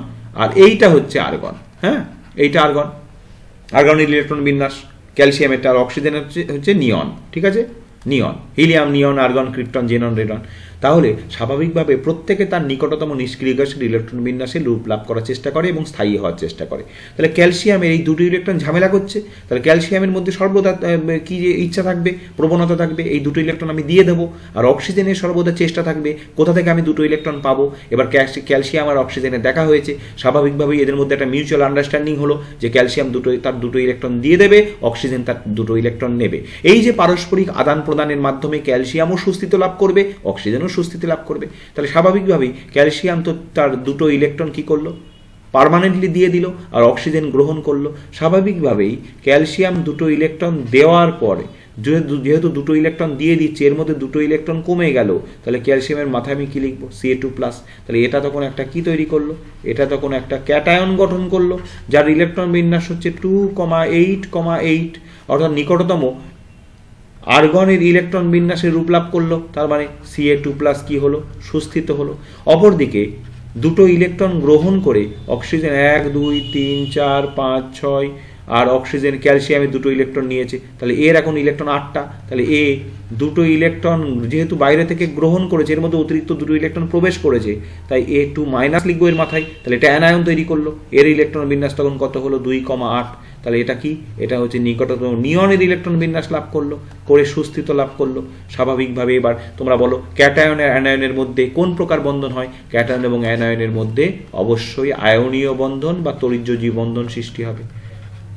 আর এইটা হচ্ছে আর্গন। হ্যাঁ, এইটা আর্গন, আর্গনের ইলেকট্রন বিন্যাস ক্যালসিয়ামেরটা, আর অক্সিজেনের হচ্ছে নিয়ন। ঠিক আছে, নিয়ন, হিলিয়াম, নিয়ন, আর্গন, ক্রিপ্টন, জেনন, রেডন। তাহলে স্বাভাবিকভাবে প্রত্যেকে তার নিকটতম নিষ্ক্রিয় গ্যাসের ইলেকট্রন বিন্যাসে রূপ লাভ করার চেষ্টা করে এবং স্থায়ী হওয়ার চেষ্টা করে। তাহলে ক্যালসিয়ামের এই 2টো ইলেকট্রন ঝামেলা করছে, তাহলে ক্যালসিয়ামের মধ্যে সর্বদা কি যে ইচ্ছা থাকবে, প্রবণতা থাকবে, এই 2টো ইলেকট্রন আমি দিয়ে দেবো। আর অক্সিজেনের সর্বদা চেষ্টা থাকবে কোথা থেকে আমি 2টো ইলেকট্রন পাবো। এবার ক্যালসিয়াম আর অক্সিজেনের দেখা হয়েছে, স্বাভাবিকভাবেই এদের মধ্যে একটা মিউচুয়াল আন্ডারস্ট্যান্ডিং হলো যে ক্যালসিয়াম তার 2টো ইলেকট্রন দিয়ে দেবে, অক্সিজেন তার 2টো ইলেকট্রন নেবে। এই যে পারস্পরিক আদান প্রদানের মাধ্যমে ক্যালসিয়ামও সুস্থিতি লাভ করবে, অক্সিজেনও সুস্থিতি লাভ করবে। তাহলে স্বাভাবিকভাবেই ক্যালসিয়াম তো তার 2টো ইলেকট্রন কি করলো? পার্মানেন্টলি দিয়ে দিল, আর অক্সিজেন গ্রহণ করলো। স্বাভাবিকভাবেই ক্যালসিয়াম 2টো ইলেকট্রন দেওয়ার পরে যেহেতু 2টো ইলেকট্রন দিয়ে দিচ্ছে, এর মধ্যে 2টো ইলেকট্রন কমে গেল, তাহলে ক্যালসিয়ামের মাথায় আমি কি লিখবো? Ca2+। তাহলে এটা তখন একটা কি তৈরি করলো? এটা তখন একটা ক্যাটায়ন গঠন করলো, যার ইলেকট্রন বিন্যাস হচ্ছে 2,8,8, অর্থাৎ নিকটতম আর্গনের ইলেকট্রন বিন্যাসের রূপ লাভ করলো। তার মানে Ca2+ কি হলো? সুস্থিত হলো। অপরদিকে দুটো ইলেকট্রন গ্রহণ করে অক্সিজেন 1 2 3 4 5 6 আর অক্সিজেন ক্যালসিয়ামে দুটো ইলেকট্রন নিয়েছে, তাহলে এর এখন ইলেকট্রন 8টা। তাহলে এ দুটো ইলেকট্রন যেহেতু বাইরে থেকে গ্রহণ করেছে, এর মধ্যে অতিরিক্ত দুটো ইলেকট্রন প্রবেশ করেছে, তাই A2 মাইনাস লিখবো এর মাথায়। তাহলে এটা অ্যানায়ন তৈরি করলো, এর ইলেকট্রন বিন্যাস তখন কত হলো 2,8। তাহলে এটা কি, এটা হচ্ছে নিকটতম নিয়নের ইলেকট্রন বিন্যাস লাভ করলো, করে সুস্থিত লাভ করলো। স্বাভাবিকভাবে এবার তোমরা বলো ক্যাটায়ন আর অ্যানায়নের মধ্যে কোন প্রকার বন্ধন হয়? ক্যাটায়ন এবং অ্যানায়নের মধ্যে অবশ্যই আয়নীয় বন্ধন বা তড়িৎযোজী বন্ধন সৃষ্টি হবে।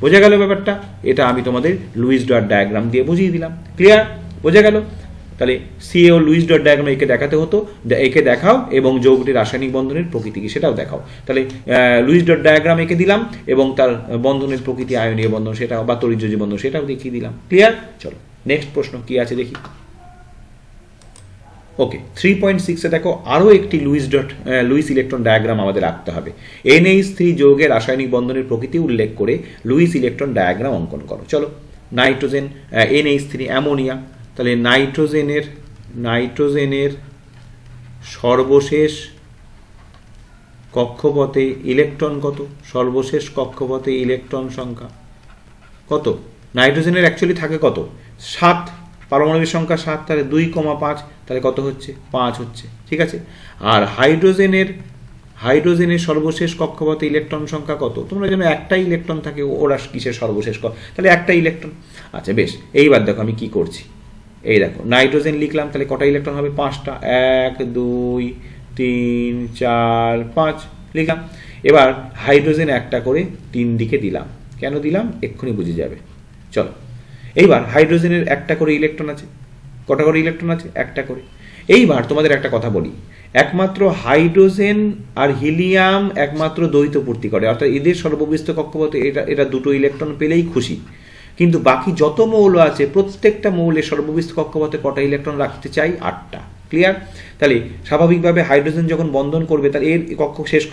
বোঝা গেল ব্যাপারটা? এটা আমি তোমাদের লুইস ডট ডায়াগ্রাম দিয়ে বুঝিয়ে দিলাম। ক্লিয়ার? বোঝা গেল? তাহলে সিএও লুইস ডট ডায়াগ্রাম একে দেখাতে হতো, একে দেখাও এবং যৌগটির রাসায়নিক বন্ধনের প্রকৃতি কি সেটাও দেখাও। তাহলে লুইস ডট ডায়াগ্রাম একে দিলাম এবং তার বন্ধনের প্রকৃতি আয়নীয় বন্ধন সেটাও বা তড়িৎযোজী বন্ধন সেটাও দেখিয়ে দিলাম। ক্লিয়ার? চলো নেক্সট প্রশ্ন কি আছে দেখি। ওকে, 3.6 দেখো আরও একটি লুইস ইলেকট্রন ডায়াগ্রাম আমাদের আঁকতে হবে। NH3 যৌগের রাসায়নিক বন্ধনের প্রকৃতি উল্লেখ করে লুইস ইলেকট্রন ডায়াগ্রাম অঙ্কন করো। চলো, নাইট্রোজেন, NH3 অ্যামোনিয়া, তাহলে নাইট্রোজেনের সর্বশেষ কক্ষপথে ইলেকট্রন কত? সর্বশেষ কক্ষপথে ইলেকট্রন সংখ্যা কত? নাইট্রোজেনের অ্যাকচুয়ালি থাকে কত? 7, পারমাণবিক সংখ্যা 7, তাহলে 2,5, তাহলে কত হচ্ছে? 5 হচ্ছে। ঠিক আছে। আর হাইড্রোজেনের সর্বশেষ কক্ষপথে ইলেকট্রন সংখ্যা কত? তোমরা যেন একটাই ইলেকট্রন থাকে, ওরা কিসের সর্বশেষ? তাহলে একটা ইলেকট্রন। আচ্ছা বেশ, এইবার দেখো আমি কি করছি। এই দেখো নাইট্রোজেন লিখলাম, তাহলে কটা ইলেকট্রন হবে? 5টা। 1 2 3 4 5 লিখলাম। এবার হাইড্রোজেন একটা করে 3 দিকে দিলাম। কেন দিলাম এক্ষুনি বুঝে যাবে। চলো, এইবার হাইড্রোজেনের একটা করে ইলেকট্রন আছে। কটা করে ইলেকট্রন আছে? একটা করে। এইবার তোমাদের একটা কথা বলি, একমাত্র হাইড্রোজেন আর হিলিয়াম একমাত্র দ্বৈত পূর্তি করে, অর্থাৎ এদের সর্ববিস্ত কক্ষপথে এটা দুটো ইলেকট্রন পেলেই খুশি। কিন্তু বাকি যত মৌল আছে প্রত্যেকটা মৌলের সর্ববিস্ত কক্ষপথে কটা ইলেকট্রন রাখতে চাই? 8টা। ক্লিয়ার? তাহলে স্বাভাবিকভাবে হাইড্রোজেন যখন বন্ধন করবে তার এর কক্ষ শেষ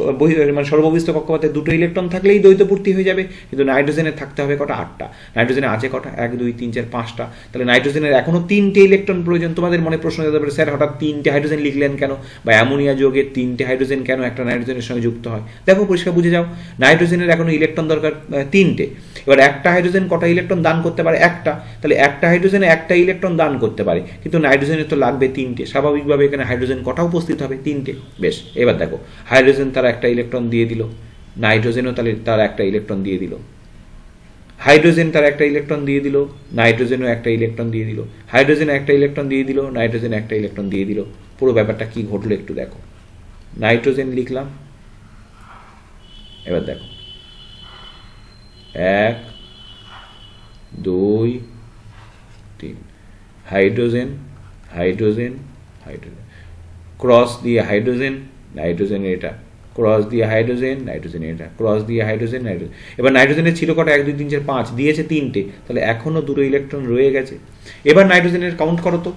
মানে সর্ববিস্ত কক্ষপথে দুটো ইলেকট্রন থাকলেই দ্বৈত পূর্তি হয়ে যাবে, কিন্তু নাইট্রোজেনের থাকতে হবে কটা? 8টা। নাইট্রোজেনে আছে কটা? 1 2 3 4 5টা। তাহলে নাইট্রোজেনের এখনো 3টে ইলেকট্রন প্রয়োজন। তোমাদের মনে প্রশ্ন যেতে পারে, স্যার হঠাৎ 3টে হাইড্রোজেন লিখলেন কেন, বা অ্যামোনিয়া যৌগের 3টে হাইড্রোজেন কেন একটা নাইট্রোজেনের সঙ্গে যুক্ত হয়? দেখো পরিষ্কার বুঝে যাও, নাইট্রোজেনের এখনো ইলেকট্রন দরকার 3টে। এবার একটা হাইড্রোজেন কটা ইলেকট্রন দান করতে পারে? একটা। তাহলে একটা হাইড্রোজেনে একটা ইলেকট্রন দান করতে পারে, কিন্তু নাইট্রোজেনের তো লাগবে 3টে। স্বাভাবিকভাবে এখানে হাইড্রোজেন কটা উপস্থিত হবে? 3টে। বেশ, এবার দেখো হাইড্রোজেন তার একটা ইলেকট্রন দিয়ে দিল, নাইট্রোজেনও তাহলে তার একটা ইলেকট্রন দিয়ে দিল, হাইড্রোজেন তার একটা ইলেকট্রন দিয়ে দিল, নাইট্রোজেনও একটা ইলেকট্রন দিয়ে দিল, হাইড্রোজেন একটা ইলেকট্রন দিয়ে দিল, নাইট্রোজেন একটা ইলেকট্রন দিয়ে দিল। পুরো ব্যাপারটা কি ঘটলো একটু দেখো। নাইট্রোজেন লিখলাম, এবার দেখো 1 2 3, হাইড্রোজেন হাইড্রোজেন হাইড্রোজেন, ক্রস দিয়ে হাইড্রোজেন, নাইট্রোজেন এটা, ক্রস দিয়ে হাইড্রোজেন, নাইট্রোজেন এটা, ক্রস দিয়ে হাইড্রোজেন, নাইট্রোজেন। এবার নাইট্রোজেনের ছিল কটা? 1 2 3 4 5, দিয়েছে 3টে, তাহলে এখনো দুটো ইলেকট্রন রয়ে গেছে। এবার নাইট্রোজেনের কাউন্ট করো তো,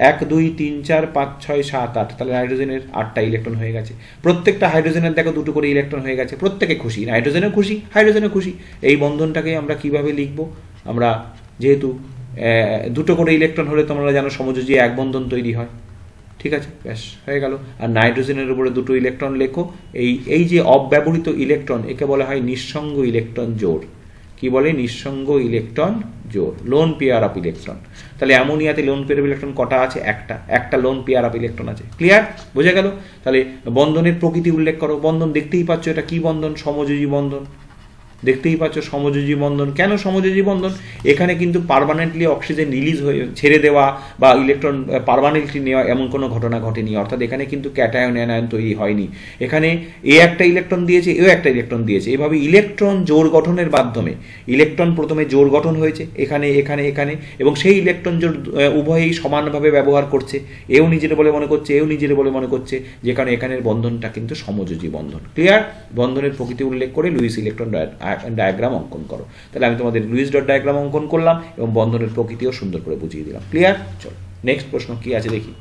1 2 3 4 5 6 7 8, তাহলে নাইট্রোজেনের 8টা ইলেকট্রন হয়ে গেছে। প্রত্যেকটা হাইড্রোজেনের দেখো দুটো করে ইলেকট্রন হয়ে গেছে, প্রত্যেকে খুশি, নাইট্রোজেনও খুশি, হাইড্রোজেনও খুশি। এই বন্ধনটাকে আমরা কিভাবে লিখবো? আমরা যেহেতু দুটো করে ইলেকট্রন হলে তোমরা জানো সমযোজী এক বন্ধন তৈরি হয়। ঠিক আছে, ব্যাস হয়ে গেল। আর নাইট্রোজেনের উপরে দুটো ইলেকট্রন লেখো। এই যে অব্যবহৃত ইলেকট্রন, একে বলা হয় নিঃসঙ্গ ইলেকট্রন জোড়। কি বলে? নিঃসঙ্গ ইলেকট্রন জোড়, লোন পেয়ার অফ ইলেকট্রন। তাহলে অ্যামোনিয়াতে লোন পেয়ার অফ ইলেকট্রন কটা আছে? একটা লোন পেয়ার অফ ইলেকট্রন আছে। ক্লিয়ার? বোঝা গেল? তাহলে বন্ধনের প্রকৃতি উল্লেখ করো। বন্ধন দেখতেই পাচ্ছ, এটা কি বন্ধন? সমযোজী বন্ধন। দেখতেই পাচ্ছ সমযোজী বন্ধন। কেন সমযোজী বন্ধন? এখানে কিন্তু পার্মানেন্টলি অক্সিজেন রিলিজ হয়ে ছেড়ে দেওয়া বা ইলেকট্রন পার্মানেন্টলি নেওয়া এমন কোনো ঘটনা ঘটেনি, অর্থাৎ এখানে কিন্তু ক্যাটায়ন অ্যানায়ন তৈরি হয়নি। এখানে এ একটা ইলেকট্রন দিয়েছে, এও একটা ইলেকট্রন দিয়েছে। এভাবে ইলেকট্রন জোড় গঠনের মাধ্যমে ইলেকট্রন প্রথমে জোড় গঠন হয়েছে এখানে এখানে এখানে, এবং সেই ইলেকট্রন জোড় উভয়েই সমানভাবে ব্যবহার করছে। এও নিজের বলে মনে করছে, এও নিজের বলে মনে করছে, যেখানে এখানের বন্ধনটা কিন্তু সমযোজী বন্ধন। ক্লিয়ার? বন্ধনের প্রকৃতি উল্লেখ করে লুইস ইলেকট্রন ডায়াগ্রাম অঙ্কন করো। তাহলে আমি তোমাদের লুইস ডট ডায়াগ্রাম অঙ্কন করলাম এবং বন্ধনের প্রকৃতিও সুন্দর করে বুঝিয়ে দিলাম। ক্লিয়ার? চলো নেক্সট প্রশ্ন কি আছে দেখি।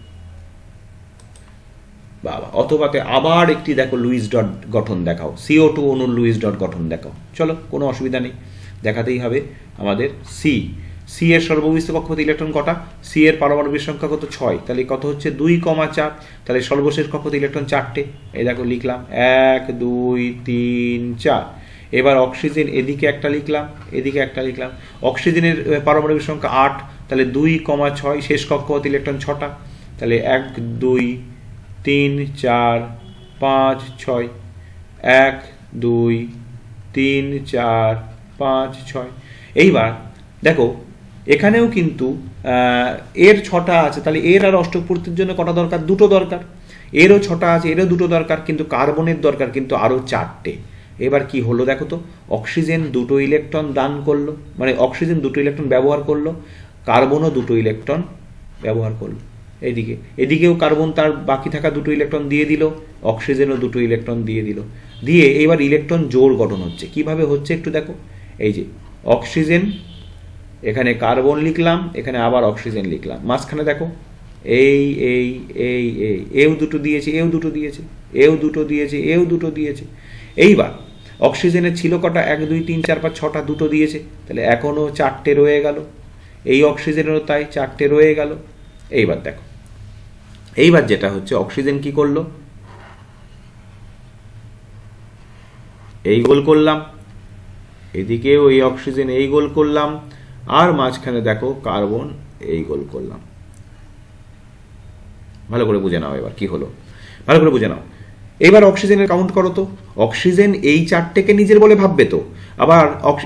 বাবা, অথবাতে আবার একটি দেখো লুইস ডট গঠন দেখাও, CO2 অণুর লুইস ডট গঠন দেখাও। চলো, কোনো অসুবিধা নেই, দেখাতেই হবে আমাদের। সি এর সর্ববিস্ত কক্ষপথে ইলেকট্রন কটা, সি এর পারমাণবিক সংখ্যা কত 6, তাহলে কত হচ্ছে 2,4, তাহলে সর্বশেষ কক্ষপথে ইলেকট্রন 4টে, এই দেখো লিখলাম 1 2 3 4। এবার অক্সিজেন এদিকে একটা লিখলাম, এদিকে একটা লিখলাম। অক্সিজেনের পারমাণবিক সংখ্যা 8, তাহলে 2,6, শেষ কক্ষপথে ইলেকট্রন 6টা, তাহলে 1 2 3 4 5 6, 1 2 3 4 5 6। এইবার দেখো এখানেও কিন্তু এর 6টা আছে, তাহলে এর আর অষ্টক পূর্তির জন্য কটা দরকার, 2টো দরকার। এরও 6টা আছে, এরও 2টো দরকার, কিন্তু কার্বনের দরকার কিন্তু আরও 4টে। এবার কি হলো দেখো তো, অক্সিজেন 2টো ইলেকট্রন দান করলো, মানে অক্সিজেন 2টো ইলেকট্রন ব্যবহার করলো, কার্বনও 2টো ইলেকট্রন ব্যবহার করলো। এদিকে এদিকেও কার্বন তার বাকি থাকা 2টো ইলেকট্রন দিয়ে দিল, অক্সিজেনও 2টো ইলেকট্রন দিয়ে দিল। দিয়ে এবার ইলেকট্রন জোড় গঠন হচ্ছে। কিভাবে হচ্ছে একটু দেখো, এই যে অক্সিজেন, এখানে কার্বন লিখলাম, এখানে আবার অক্সিজেন লিখলাম, মাঝখানে দেখো এই এই এই এই এও 2টো দিয়েছে, এও 2টো দিয়েছে, এও 2টো দিয়েছে, এও 2টো দিয়েছে। এইবার অক্সিজেনের ছিল কটা, 1 2 3 4 5 6টা, 2টো দিয়েছে, তাহলে এখনো 4টে রয়ে গেল। এই অক্সিজেনেরও তাই 4টে রয়ে গেল। এইবার দেখো, এইবার যেটা হচ্ছে অক্সিজেন কি করলো, এই গোল করলাম, এদিকেও এই অক্সিজেন এই গোল করলাম, আর মাঝখানে দেখো কার্বন এই গোল করলাম। ভালো করে বুঝে নাও এবার কি হলো, ভালো করে বুঝে নাও। এবার অক্সিজেনের কাউন্ট করো তো, অক্সিজেন এই 4টেকে নিজের বলে ভাববে তো, আবার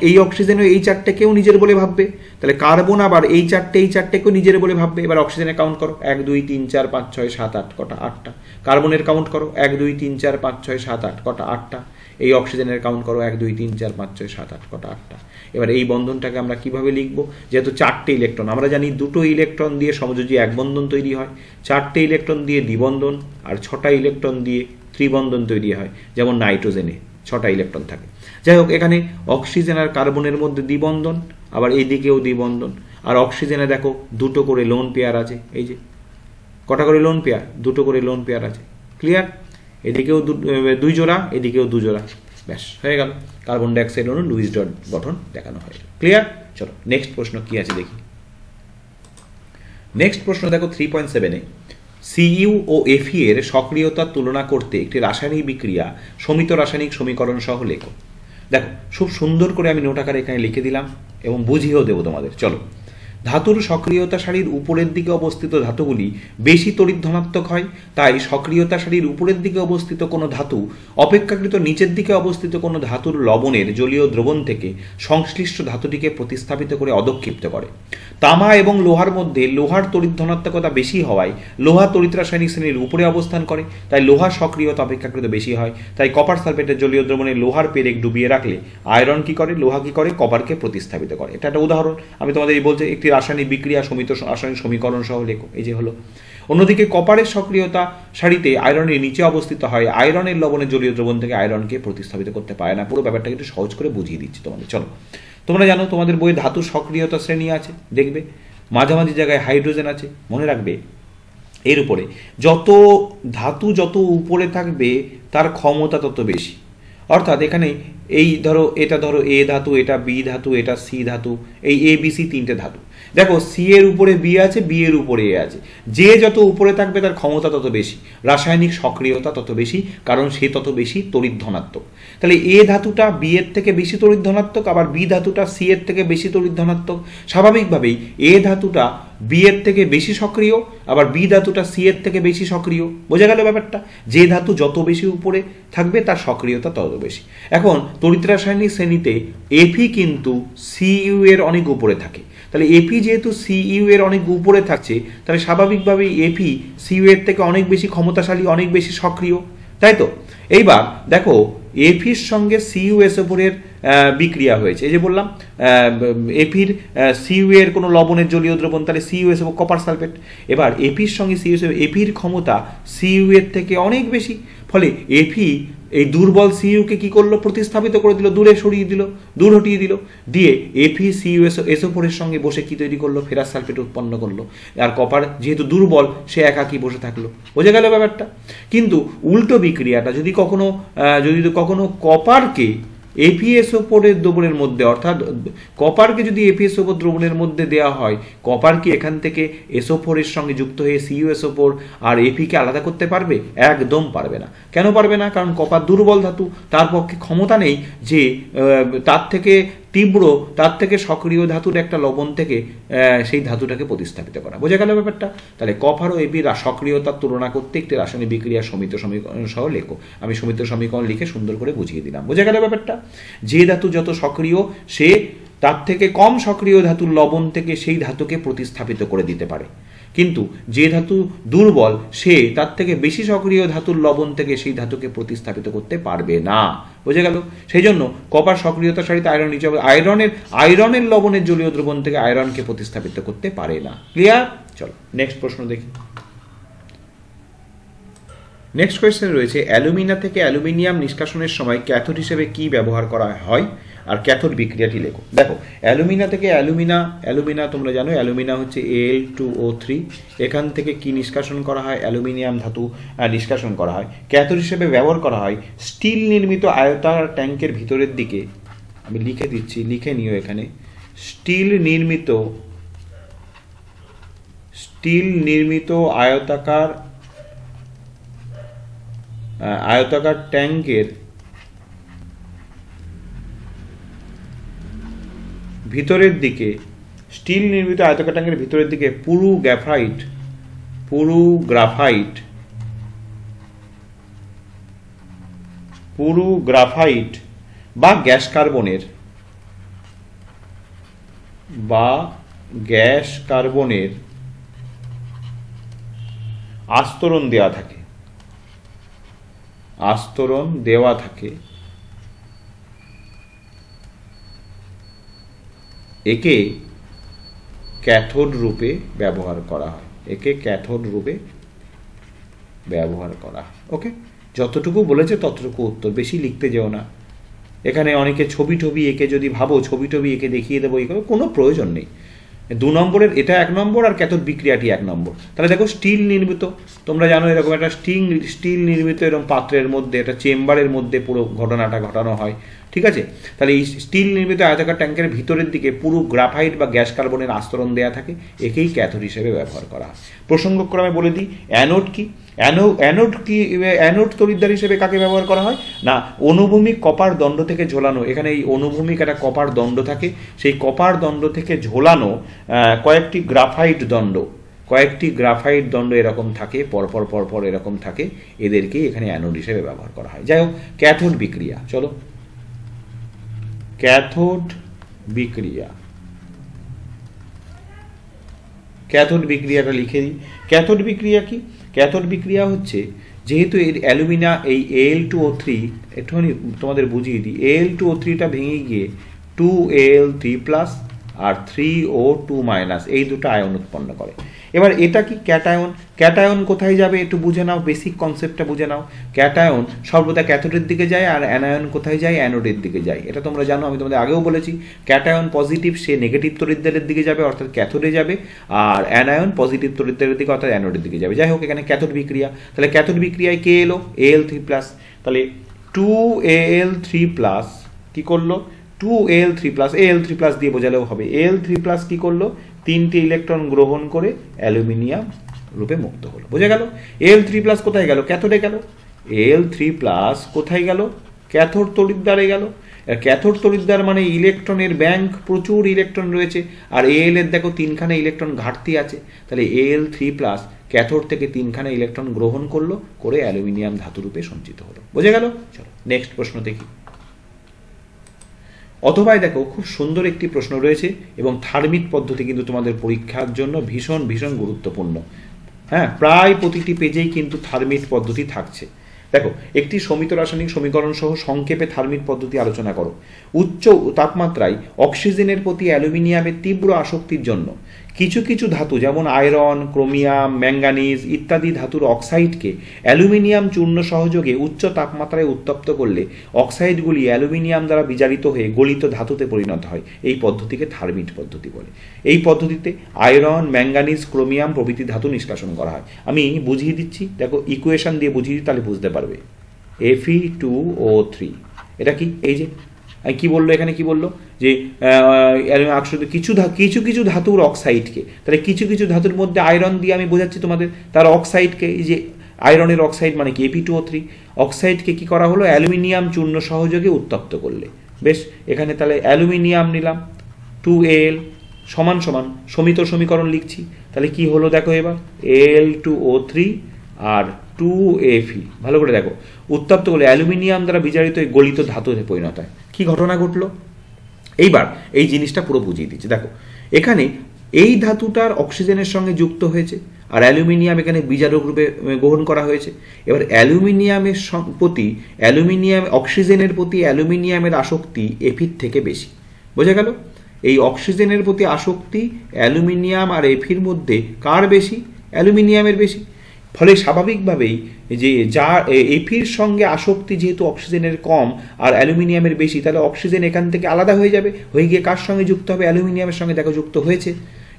এই অক্সিজেনও এই 4টেকেও নিজের বলে ভাববে, তাহলে কার্বন আবার এই 4টেকেও নিজের বলে ভাববে। এবার অক্সিজেনের কাউন্ট করো, 1 2 3 4 5 6 7 8, কটা, 8টা। কার্বনের কাউন্ট করো, 1 2 3 4 5 6 7 8, কটা, 8টা। এই অক্সিজেনের কাউন্ট করো, 1 2 3 4 5 6 7 8, কটা, 8টা। এবার এই বন্ধনটাকে আমরা কিভাবে লিখবো, যেহেতু 4টে ইলেকট্রন, আমরা জানি 2টো ইলেকট্রন দিয়ে সমযোজী এক বন্ধন তৈরি হয়, 4টে ইলেকট্রন দিয়ে দ্বিবন্ধন, আর 6টা ইলেকট্রন দিয়ে ত্রিবন্ধন তৈরি হয়, যেমন নাইট্রোজেনে 6টা ইলেকট্রন থাকে। যাই হোক, এখানে অক্সিজেন আর কার্বনের মধ্যে দ্বিবন্ধন, আবার এইদিকেও দ্বিবন্ধন। আর অক্সিজেনে দেখো 2টো করে লোন পেয়ার আছে, এই যে কটা করে লোন পেয়ার, 2টো করে লোন পেয়ার আছে। ক্লিয়ার? এদিকেও 2 জোড়া, এদিকেও 2 জোড়া, ব্যাস হয়ে গেল। কার্বন ডাইঅক্সাইড অণু লুইস ডট গঠন দেখানো হয়। ক্লিয়ার? চলো নেক্সট প্রশ্ন কি আছে দেখি। নেক্সট প্রশ্ন দেখো 3.7-এ, সিইউ ও এফি এর সক্রিয়তার তুলনা করতে একটি রাসায়নিক বিক্রিয়া সমিত রাসায়নিক সমীকরণ সহ লেখো। দেখো খুব সুন্দর করে আমি নোট আকারে এখানে লিখে দিলাম এবং বুঝিয়েও দেবো তোমাদের। চলো, ধাতুর সক্রিয়তা সারির উপরের দিকে অবস্থিত ধাতুগুলি বেশি তড়িৎ ধনাত্মক হয়, তাই সক্রিয়তা সারির উপরের দিকে অবস্থিত কোনো ধাতু অপেক্ষাকৃত নিচের দিকে অবস্থিত কোনো ধাতুর লবণের জলীয় দ্রবণ থেকে সংশ্লিষ্ট ধাতুটিকে প্রতিস্থাপিত করে অধক্ষিপ্ত করে। তামা এবং লোহার মধ্যে লোহার তড়িৎ ধনাত্মকতা বেশি হওয়ায় লোহা তড়িৎ রাসায়নিক শ্রেণীর উপরে অবস্থান করে, তাই লোহার সক্রিয়তা অপেক্ষাকৃত বেশি হয়। তাই কপার সালফেটের জলীয় দ্রবণে লোহার পেরেক ডুবিয়ে রাখলে আয়রন কি করে, লোহা কি করে, কপারকে প্রতিস্থাপিত করে। এটা একটা উদাহরণ। আমি তোমাদের এই বলছি একটি রাসায়নিক বিক্রিয়া সমিত রাসায়নিক সমীকরণ সহ লেখো, এই যে হলো। অন্যদিকে কপারের সক্রিয়তা সারিতে আয়রনের নিচে অবস্থিত হয়, আয়রনের লবণের জলীয় দ্রবণ থেকে আয়রনকে প্রতিস্থাপিত করতে পারে না। পুরো ব্যাপারটাকে একটু সহজ করে বুঝিয়ে দিচ্ছি তোমাদের। চলো, তোমরা জানো তোমাদের বইয়ে ধাতু সক্রিয়তা শ্রেণী আছে, দেখবে মাঝামাঝি জায়গায় হাইড্রোজেন আছে। মনে রাখবে এর উপরে যত ধাতু যত উপরে থাকবে তার ক্ষমতা তত বেশি। অর্থাৎ এখানে এই ধরো, এটা ধরো এ ধাতু, এটা বি ধাতু, এটা সি ধাতু, এই এ বি সি 3টে ধাতু। দেখো সি এর উপরে বি আছে, বি এর উপরে এ আছে। যে যত উপরে থাকবে তার ক্ষমতা তত বেশি, রাসায়নিক সক্রিয়তা তত বেশি, কারণ সে তত বেশি তড়িৎ ধনাত্মক। তাহলে এ ধাতুটা বি এর থেকে বেশি তড়িৎ ধনাত্মক, আবার বি ধাতুটা সি এর থেকে বেশি তড়িৎ ধনাত্মক। স্বাভাবিকভাবেই এ ধাতুটা বি এর থেকে বেশি সক্রিয়, আবার বি ধাতুটা সি এর থেকে বেশি সক্রিয়। বোঝা গেল ব্যাপারটা? যে ধাতু যত বেশি উপরে থাকবে তার সক্রিয়তা তত বেশি। এখন তড়িৎ রাসায়নিক শ্রেণীতে এফি কিন্তু সিইউ এর অনেক উপরে থাকে। তাহলে এফি যেহেতু সিইউ এর অনেক উপরে থাকছে, তাহলে স্বাভাবিকভাবেই এফি সিইউ এর থেকে অনেক বেশি ক্ষমতাশালী, অনেক বেশি সক্রিয়, তাই তো? এইবার দেখো এফির সঙ্গে সিইউএসও4 এর বিক্রিয়া হয়েছে। এই যে বললাম এফির সিইউ এর কোনো লবণের জলীয় দ্রবণ, তাহলে সিইউএসও কপার সালফেট। এবার এফির সঙ্গে সিইউএসও, এফির ক্ষমতা সিইউ এর থেকে অনেক বেশি, ফলে এফি এই দুর্বল সিইউকে কি করলো, প্রতিস্থাপিত করে দিল, দূরে সরিয়ে দিল, দূর হটিয়ে দিল। দিয়ে এফি সিইউএসও4 এর সঙ্গে বসে কি তৈরি করলো, ফেরাস সালফেট উৎপন্ন করলো। আর কপার যেহেতু দুর্বল, সে একাকী বসে থাকলো। বোঝা গেল ব্যাপারটা? কিন্তু উল্টো বিক্রিয়াটা যদি কখনো কপারকে এপিএসও4 এর দ্রবণের মধ্যে, অর্থাৎ কপারকে যদি এপিএসও4 দ্রবণের মধ্যে দেওয়া হয়, কপার কি এখান থেকে SO4 এর সঙ্গে যুক্ত হয়ে CuSO4 আর Ap কে আলাদা করতে পারবে? একদম পারবে না। কেন পারবে না? কারণ কপার দুর্বল ধাতু, তার পক্ষে ক্ষমতা নেই যে তার থেকে তীব্র, তার থেকে সক্রিয় ধাতুর একটা লবণ থেকে সেই ধাতুটাকে প্রতিস্থাপিত করা। বোঝা গেল ব্যাপারটা? তাহলে কপার ও এপির সক্রিয়তার তুলনা করতে একটি রাসায়নিক বিক্রিয়ার সমিত সমীকরণ সহ লেখো। আমি সমিত সমীকরণ লিখে সুন্দর করে বুঝিয়ে দিলাম। বোঝা গেল ব্যাপারটা? যে ধাতু যত সক্রিয়, সে তার থেকে কম সক্রিয় ধাতুর লবণ থেকে সেই ধাতুকে প্রতিস্থাপিত করে দিতে পারে, কিন্তু যে ধাতু দুর্বল, সে তার থেকে বেশি সক্রিয় ধাতুর লবণ থেকে সেই ধাতুকে প্রতিস্থাপিত করতে পারবে না। বোঝা গেল? সেই জন্য কপার সক্রিয়তার সাথে আয়রন নিচে আয়রনের লবণের জলীয় দ্রবণ থেকে আয়রনকে প্রতিস্থাপিত করতে পারে না। ক্লিয়ার? চলো নেক্সট প্রশ্ন দেখি। নেক্সট কোয়েশ্চেন রয়েছে, অ্যালুমিনা থেকে অ্যালুমিনিয়াম নিষ্কাশনের সময় ক্যাথোড হিসেবে কি ব্যবহার করা হয়, আর ক্যাথোড বিক্রিয়াটি লেখো। দেখো, অ্যালুমিনা থেকে অ্যালুমিনা তোমরা জানো, অ্যালুমিনা হচ্ছে Al2O3। এখান থেকে কি নিষ্কাশন করা হয়? অ্যালুমিনিয়াম ধাতু নিষ্কাশন করা হয়। ক্যাথোড হিসেবে ব্যবহার করা হয় স্টিল নির্মিত আয়তাকার ট্যাঙ্কের ভিতরের দিকে, আমি লিখে দিচ্ছি, লিখে নিও এখানে, স্টিল নির্মিত আয়তাকার ট্যাঙ্কের ভিতরের দিকে, স্টিল নির্মিত আয়তাকার ট্যাঙ্কের ভিতরের দিকে পুরু গ্রাফাইট বা গ্যাস কার্বনের আস্তরণ দেওয়া থাকে, একে ক্যাথোড রূপে ব্যবহার করা হয়। ওকে, যতটুকু বলেছে ততটুকু উত্তর, বেশি লিখতে যেও না। এখানে অনেকে ছবি এঁকে যদি ভাবো ছবি এঁকে দেখিয়ে দেবো, এই কোনো প্রয়োজন নেই। 2 নম্বরের এটা 1 নম্বর, আর ক্যাথোড বিক্রিয়াটি 1 নম্বর। তাহলে দেখো, স্টিল নির্মিত, তোমরা জানো এরকম একটা স্টিল নির্মিত এরকম পাত্রের মধ্যে, একটা চেম্বারের মধ্যে পুরো ঘটনাটা ঘটানো হয়, ঠিক আছে? তাহলে এই স্টিল নির্মিত আয়তাকার ট্যাঙ্কের ভিতরের দিকে পুরো গ্রাফাইট বা গ্যাস কার্বনের আস্তরণ দেওয়া থাকে, একেই ক্যাথোড হিসেবে ব্যবহার করা হয়। প্রসঙ্গক্রমে বলে দিই, অ্যানোড কি? অ্যানোড তড়িৎদ্বার হিসেবে কাকে ব্যবহার করা হয়? না, অনুভূমিক কপার দণ্ড থেকে ঝোলানো, এখানে এই অনুভূমিক একটা কপার দণ্ড থাকে, সেই কপার দণ্ড থেকে ঝোলানো কয়েকটি গ্রাফাইট দণ্ড এরকম থাকে, পরপর এরকম থাকে, এদেরকেই এখানে অ্যানোড হিসেবে ব্যবহার করা হয়। যাই হোক, ক্যাথোড বিক্রিয়া, চলো ক্যাথোড বিক্রিয়াটা লিখে দিই। ক্যাথোড বিক্রিয়া কি? ক্যাথোড বিক্রিয়া হচ্ছে, যেহেতু এর অ্যালুমিনা এই Al2O3, একটুখানি তোমাদের বুঝিয়ে দিই, Al2O3টা ভেঙে গিয়ে 2Al3+ আর 3O2- এই দুটো আয়ন উৎপন্ন করে। এবার এটা কি? ক্যাটায়ন কোথায় যাবে একটু বুঝে নাও, বেসিক কনসেপ্টটা বুঝে নাও। ক্যাটায়ন সর্বদা ক্যাথোডের দিকে যায়, আর অ্যানায়ন কোথায় যায়? অ্যানোডের দিকে যায়। এটা তোমরা জানো, আমি তোমাদের আগেও বলেছি। ক্যাটায়ন পজিটিভ, সে নেগেটিভ তড়িৎদ্বারের দিকে যাবে, অর্থাৎ ক্যাথোডে যাবে, আর অ্যানায়ন পজিটিভ তড়িৎদ্বারের দিকে, অর্থাৎ অ্যানোডের দিকে যাবে। যাই হোক, এখানে ক্যাথোড বিক্রিয়া। তাহলে ক্যাথোড বিক্রিয়ায় কে এলো? Al3+। তাহলে 2Al3+ কি করলো? 2Al3+, Al3+ দিয়ে বোঝালেও হবে। Al3+ কি করলো? 3টে ইলেকট্রন গ্রহণ করে অ্যালুমিনিয়াম রূপে মুক্ত হলো। বোঝা গেল? Al3+ কোথায় গেল? ক্যাথোডে গেল। Al3+ কোথায় গেল? ক্যাথোড তড়িৎদ্বারে গেল। ক্যাথোড তড়িৎদ্বার মানে ইলেকট্রনের ব্যাংক, প্রচুর ইলেকট্রন রয়েছে, আর Al এর দেখো 3খানা ইলেকট্রন ঘাটতি আছে। তাহলে Al3+ ক্যাথোড থেকে 3খানা ইলেকট্রন গ্রহণ করলো, করে অ্যালুমিনিয়াম ধাতুরূপে সঞ্চিত হলো। বোঝা গেল? চলো নেক্সট প্রশ্ন দেখি। অথবা দেখো, খুব সুন্দর একটি প্রশ্ন রয়েছে, এবং থার্মিট পদ্ধতি কিন্তু তোমাদের পরীক্ষার জন্য ভীষণ গুরুত্বপূর্ণ। হ্যাঁ, প্রায় প্রতিটি পেজেই কিন্তু থার্মিট পদ্ধতি থাকছে। দেখো, একটি সমিত রাসায়নিক সমীকরণ সহ সংক্ষেপে থার্মিট পদ্ধতি আলোচনা করো। উচ্চ তাপমাত্রায় অক্সিজেনের প্রতি অ্যালুমিনিয়ামের তীব্র আসক্তির জন্য কিছু ধাতু, যেমন আয়রন, ক্রোমিয়াম, ম্যাঙ্গানিজ ইত্যাদি ধাতুর অক্সাইডকে অ্যালুমিনিয়াম চূর্ণ সহযোগে উচ্চ তাপমাত্রায় উত্তপ্ত করলে অক্সাইডগুলি অ্যালুমিনিয়াম দ্বারা বিজারিত হয়ে গলিত ধাতুতে পরিণত হয়। এই পদ্ধতিকে থার্মিট পদ্ধতি বলে। এই পদ্ধতিতে আয়রন, ম্যাঙ্গানিজ, ক্রোমিয়াম প্রভৃতি ধাতু নিষ্কাশন করা হয়। আমি বুঝিয়ে দিচ্ছি, দেখো ইকুয়েশন দিয়ে বুঝিয়ে দিই, তাহলে বুঝতে পারবে। Fe2O3, এটা কি? এই যে কি বললো এখানে, কি বললো যে কিছু কিছু ধাতুর অক্সাইডকে, তাহলে কিছু কিছু ধাতুর মধ্যে আয়রন দিয়ে আমি বোঝাচ্ছি তোমাদের, তার অক্সাইডকে, এই যে আয়রনের অক্সাইড মানে কি Ap2O3, অক্সাইডকে কি করা হলো, অ্যালুমিনিয়াম চূর্ণ সহযোগে উত্তপ্ত করলে। বেশ, এখানে তাহলে অ্যালুমিনিয়াম নিলাম 2Al সমান সমান সমিত সমীকরণ লিখছি, তাহলে কি হলো দেখো এবার, Al2O3 আর 2Fe, ভালো করে দেখো, উত্তপ্ত করলে অ্যালুমিনিয়াম দ্বারা বিজারিত এই গলিত ধাতুতে পরিণত হয়। কি ঘটনা ঘটলো, এইবার এই জিনিসটা পুরো বুঝিয়ে দিচ্ছি। দেখো এখানে এই ধাতুটার অক্সিজেনের সঙ্গে যুক্ত হয়েছে, আর অ্যালুমিনিয়াম এখানে বিজারক রূপে গ্রহণ করা হয়েছে। এবার অ্যালুমিনিয়ামের প্রতি অক্সিজেনের প্রতি অ্যালুমিনিয়ামের আসক্তি এফির থেকে বেশি, বোঝা গেল? এই অক্সিজেনের প্রতি আসক্তি অ্যালুমিনিয়াম আর এফির মধ্যে কার বেশি, অ্যালুমিনিয়ামের বেশি। ফলে স্বাভাবিকভাবেই যে যা এফির সঙ্গে আসক্তি যেহেতু অক্সিজেনের কম আর অ্যালুমিনিয়ামের বেশি, তাহলে অক্সিজেন এখান থেকে আলাদা হয়ে যাবে, হয়ে গিয়ে কার সঙ্গে যুক্ত হবে, অ্যালুমিনিয়ামের সঙ্গে দেখো যুক্ত হয়েছে।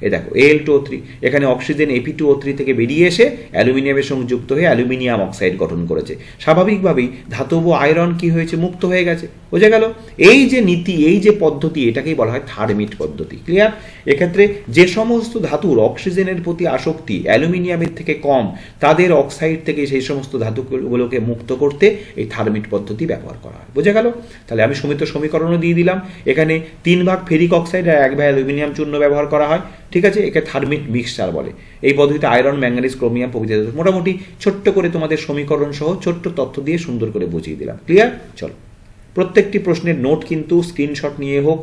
এ দেখো Al2O3, এখানে অক্সিজেন Ap2O3 থেকে বেরিয়ে এসে অ্যালুমিনিয়ামের সঙ্গে যুক্ত হয়ে অ্যালুমিনিয়াম অক্সাইড গঠন করেছে। স্বাভাবিকভাবেই ধাতব আয়রন কি হয়েছে, মুক্ত হয়ে গেছে, বোঝা গেল? এই যে নীতি, এই যে পদ্ধতি, এটাকেই বলা হয় থার্মিট পদ্ধতি। ক্লিয়ার? এক্ষেত্রে যে সমস্ত ধাতুর অক্সিজেনের প্রতি আসক্তি অ্যালুমিনিয়ামের থেকে কম, তাদের অক্সাইড থেকে সেই সমস্ত ধাতুগুলোকে মুক্ত করতে এই থার্মিট পদ্ধতি ব্যবহার করা হয়, বোঝা গেল? তাহলে আমি সমিত সমীকরণও দিয়ে দিলাম, এখানে 3 ভাগ ফেরিক অক্সাইড আর 1 ভাগ অ্যালুমিনিয়াম চূর্ণ ব্যবহার করা হয়, ঠিক আছে? একে থার্মিট মিক্সচার বলে। এই পদ্ধতিতে আয়রন, ম্যাঙ্গানিজ, ক্রোমিয়াম প্রভৃতি মোটামুটি ছোট্ট করে তোমাদের সমীকরণ সহ ছোট্ট তথ্য দিয়ে সুন্দর করে বুঝিয়ে দিলাম। ক্লিয়ার? চলো, প্রত্যেকটি প্রশ্নের নোট কিন্তু স্ক্রিনশট নিয়ে হোক,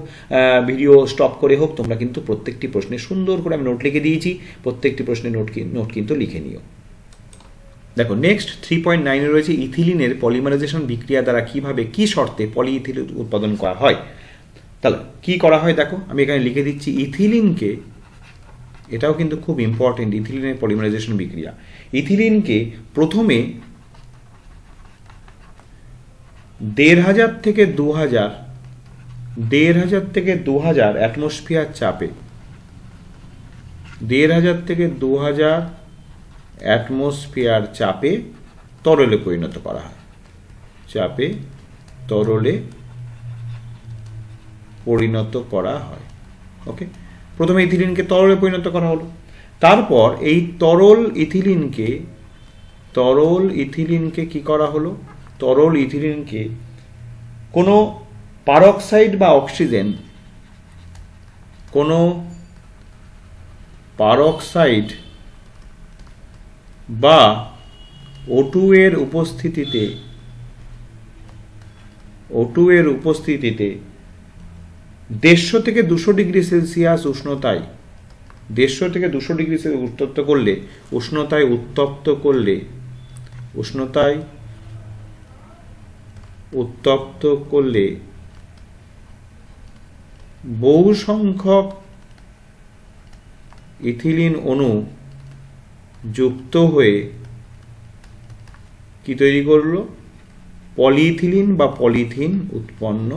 ভিডিও স্টপ করে হোক, তোমরা কিন্তু প্রত্যেকটি প্রশ্নে সুন্দর করে আমি নোট লিখে দিয়েছি, প্রত্যেকটি প্রশ্নের নোট কিন্তু লিখে নিও। দেখো নেক্সট 3.9 রয়েছে ইথিলিনের পলিমারাইজেশন বিক্রিয়া দ্বারা কিভাবে, কি শর্তে পলিইথিলিন উৎপাদন করা হয়। তাহলে কি করা হয় দেখো, আমি এখানে লিখে দিচ্ছি ইথিলিনকে, এটাও কিন্তু খুব ইম্পর্টেন্ট, ইথিলিনের পলিমারাইজেশন বিক্রিয়া। ইথিলিনকে প্রথমে 1500 থেকে 2000 অ্যাটমসফিয়ার চাপে, 1500 থেকে 2000 অ্যাটমসফিয়ার চাপে তরলে পরিণত করা হয়, চাপে তরলে পরিণত করা হয়। ওকে, প্রথমে ইথিলিনকে তরলে পরিণত করা হলো, তারপর এই তরল ইথিলিনকে কি করা হলো, তরল ইথিলিনকে কোনো পারক্সাইড বা অক্সিজেন, কোনো পারক্সাইড বা O2 এর উপস্থিতিতে 150 থেকে 200 ডিগ্রি সেলসিয়াস উষ্ণতায়, 150 থেকে 200 ডিগ্রি সেলসিয়াস উত্তপ্ত করলে বহু সংখ্যক ইথিলিন অণু যুক্ত হয়ে কি তৈরি করলো, পলিইথিলিন বা পলিথিন উৎপন্ন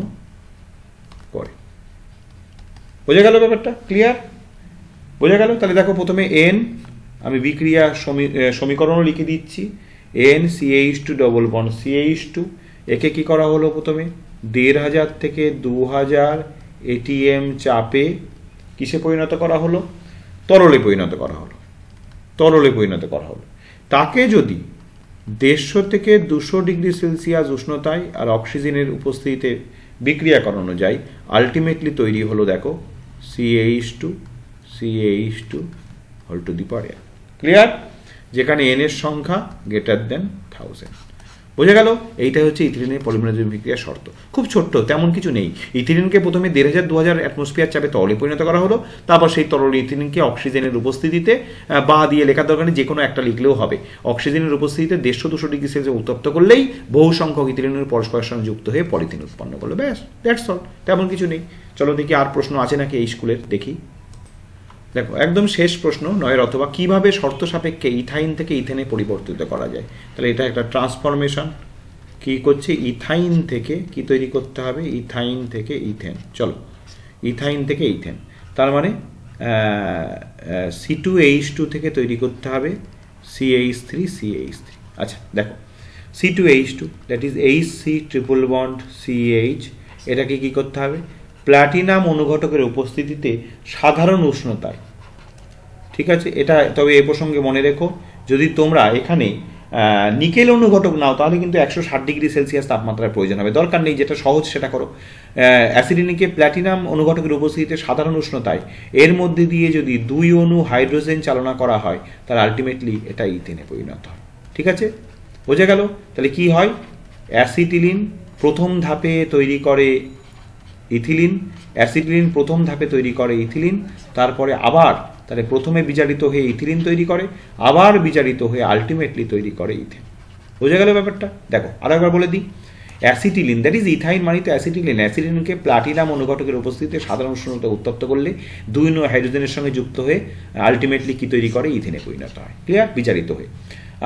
করে। বোঝা গেল ব্যাপারটা? ক্লিয়ার? বোঝা গেল? তাহলে দেখো প্রথমে N, আমি বিক্রিয়া সমীকরণও লিখে দিচ্ছি, NCH2 ডবল বন্ড CH2, একে কি করা হলো, প্রথমে 1500 থেকে 2000 ATM চাপে কিসে পরিণত করা হলো, তরলে পরিণত করা হলো। তাকে যদি 150 থেকে 200 ডিগ্রি সেলসিয়াস উষ্ণতায় আর অক্সিজেনের উপস্থিতিতে বিক্রিয়া করানো যায়, আলটিমেটলি তৈরি হলো দেখো CH2 whole to the power. Clear? যেখানে N এর সংখ্যা গ্রেটার দেন 1000। বোঝা গেল? এইটা হচ্ছে ইথিলিনের পলিমারাইজেশন বিক্রিয়ার শর্ত, খুব ছোট্ট, তেমন কিছু নেই। ইথিলিনকে প্রথমে 1500-2000 অ্যাটমসফিয়ার চাপে তরলে পরিণত করা হলো, তারপর সেই তরল ইথিলিনকে অক্সিজেনের উপস্থিতিতে, বা দিয়ে লেখার দরকার নেই, যে কোনো একটা লিখলেও হবে, অক্সিজেনের উপস্থিতিতে 150-200 ডিগ্রি সেলসিয়াস উত্তপ্ত করলেই বহু সংখ্যক ইথিলিনের পরস্পরের সঙ্গে যুক্ত হয়ে পলিথিন উৎপন্ন করলো, ব্যাস, দ্যাটস অল, তেমন কিছু নেই। চলো দেখি আর প্রশ্ন আছে নাকি এই স্কুলের, দেখি। দেখো একদম শেষ প্রশ্ন 9 অথবা কিভাবে শর্ত সাপেক্ষে ইথাইন থেকে ইথেনে পরিবর্তিত করা যায়। তাহলে এটা একটা ট্রান্সফরমেশন, কি করছে, ইথাইন থেকে কি তৈরি করতে হবে, ইথাইন থেকে ইথেন। চলো, ইথাইন থেকে ইথেন, তার মানে C2H2 থেকে তৈরি করতে হবে CH3। আচ্ছা দেখো, C2H2 that is HC triple bond CH, এটাকে কি করতে হবে, প্লাটিনাম অনুঘটকের উপস্থিতিতে সাধারণ উষ্ণতায়, ঠিক আছে। এটা তবে এ প্রসঙ্গে মনে রেখো, যদি তোমরা এখানে নিকেল অনুঘটক নাও তাহলে কিন্তু 160 ডিগ্রি সেলসিয়াস তাপমাত্রার প্রয়োজন হবে, দরকার নেই, যেটা সহজ সেটা করো। অ্যাসিডিনিকে প্ল্যাটিনাম অনুঘটকের উপস্থিতিতে সাধারণ উষ্ণতায় এর মধ্যে দিয়ে যদি 2 অণু হাইড্রোজেন চালনা করা হয় তাহলে আলটিমেটলি এটা ইথেনে পরিণত হয়, ঠিক আছে, বোঝা গেল। তাহলে কি হয়, অ্যাসিটিলিন প্রথম ধাপে তৈরি করে ইথিলিন, অ্যাসিটিলিন প্রথম ধাপে তৈরি করে ইথিলিন, তারপরে আবার তাহলে প্রথমে বিজারিত হয়ে ইথিলিন তৈরি করে, আবার বিজারিত হয়ে আলটিমেটলি তৈরি করে ইথেন, বোঝা গেল ব্যাপারটা। দেখো আরেকবার বলে দিই, অ্যাসিটিলিন দ্যাট ইজ ইথাইন মানে তো অ্যাসিটিলিন, অ্যাসিটিলিনকে প্লাটিনাম অনুঘটকের উপস্থিতিতে সাধারণ উষ্ণতা উত্তপ্ত করলে 2 অণু হাইড্রোজেনের সঙ্গে যুক্ত হয়ে আলটিমেটলি কি তৈরি করে, ইথেনে পরিণত হয়, ক্লিয়ার, বিজারিত হয়ে।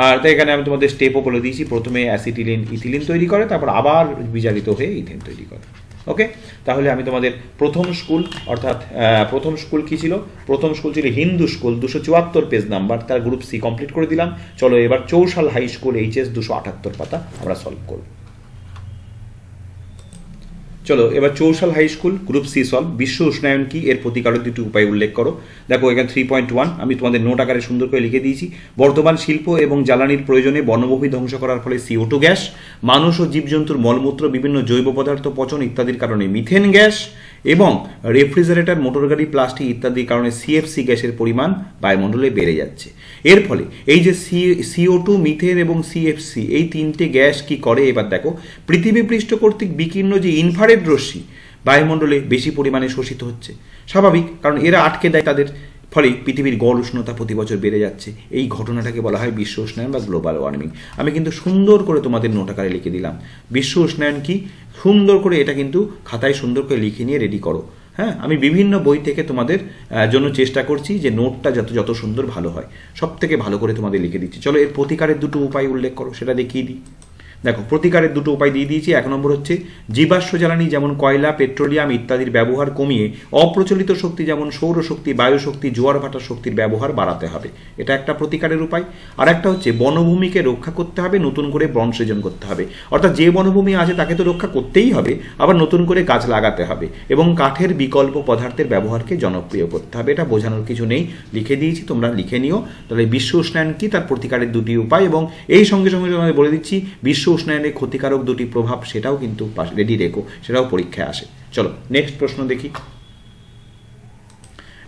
আর তাই এখানে আমি তোমাদের স্টেপও বলে দিয়েছি, প্রথমে অ্যাসিটিলিন ইথিলিন তৈরি করে, তারপর আবার বিজারিত হয়ে ইথেন তৈরি করে। ওকে, তাহলে আমি তোমাদের প্রথম স্কুল, অর্থাৎ প্রথম স্কুল কি ছিল, প্রথম স্কুল ছিল হিন্দু স্কুল 274 পেজ নাম্বার, তার গ্রুপ সি কমপ্লিট করে দিলাম। চলো এবার চৌশাল হাই স্কুল এইচএস 278 পাতা আমরা সলভ করব। চলো এবার Chaushal high school group C solve. বিশ্ব উষ্ণায়ন কি, এর প্রতিকারের দুটি উপায় উল্লেখ করো। দেখো এখানে 3.1 আমি তোমাদের নোট আকারে সুন্দর করে লিখে দিয়েছি। বর্তমান শিল্প এবং জ্বালানির প্রয়োজনে বনভূমি ধ্বংস করার ফলে CO2 গ্যাস, মানুষ ও জীবজন্তুর মলমূত্র, বিভিন্ন জৈব পদার্থ পচন ইত্যাদির কারণে মিথেন গ্যাস, এবং রেফ্রিজারেটর, মোটরগাড়ি, প্লাস্টিক ইত্যাদির কারণে CFC গ্যাসের পরিমাণ বায়ুমণ্ডলে বেড়ে যাচ্ছে। এর ফলে এই যে CO2, মিথেন এবং CFC এই তিনটে গ্যাস কি করে, এবার দেখো, পৃথিবী পৃষ্ঠ কর্তৃক বিকীর্ণ যে ইনফ্রারেড রশ্মি বায়ুমণ্ডলে বেশি পরিমাণে শোষিত হচ্ছে, স্বাভাবিক, কারণ এরা আটকে দেয় তাদের, ফলে পৃথিবীর গড় উষ্ণতা প্রতি বছর বেড়ে যাচ্ছে। এই ঘটনাটাকে বলা হয় বিশ্ব উষ্ণায়ন বা গ্লোবাল ওয়ার্মিং। আমি কিন্তু সুন্দর করে তোমাদের নোট আকারে লিখে দিলাম বিশ্ব উষ্ণায়ন কি, সুন্দর করে এটা কিন্তু খাতায় সুন্দর করে লিখে নিয়ে রেডি করো। হ্যাঁ, আমি বিভিন্ন বই থেকে তোমাদের জন্য চেষ্টা করছি যে নোটটা যত সুন্দর ভালো হয়, সব থেকে ভালো করে তোমাদের লিখে দিচ্ছি। চলো এর প্রতিকারের দুটো উপায় উল্লেখ করো, সেটা দেখিয়ে দিই। দেখো প্রতিকারের দুটো উপায় দিয়ে দিয়েছি। 1 নম্বর হচ্ছে জীবাশ্ম জ্বালানি যেমন কয়লা, পেট্রোলিয়াম ইত্যাদির ব্যবহার কমিয়ে অপ্রচলিত শক্তি যেমন সৌরশক্তি, বায়ুশক্তি, জোয়ার ভাটা শক্তির ব্যবহার বাড়াতে হবে, এটা একটা প্রতিকারের উপায়। আর একটা হচ্ছে বনভূমিকে রক্ষা করতে হবে, নতুন করে বন সৃজন করতে হবে, অর্থাৎ যে বনভূমি আছে তাকে তো রক্ষা করতেই হবে, আবার নতুন করে গাছ লাগাতে হবে, এবং কাঠের বিকল্প পদার্থের ব্যবহারকে জনপ্রিয় করতে হবে। এটা বোঝানোর কিছু নেই, লিখে দিয়েছি, তোমরা লিখে নিও। তাহলে বিশ্ব উষ্ণায়ন কি, তার প্রতিকারের দুটি উপায়, এবং এই সঙ্গে সঙ্গে তোমাদের বলে দিচ্ছি বিশ্ব উষ্ণায়নের ক্ষতিকারক দুটি প্রভাব, সেটাও কিন্তু রেডি রেখো, সেটাও পরীক্ষায় আসে। চলো নেক্সট প্রশ্ন দেখি।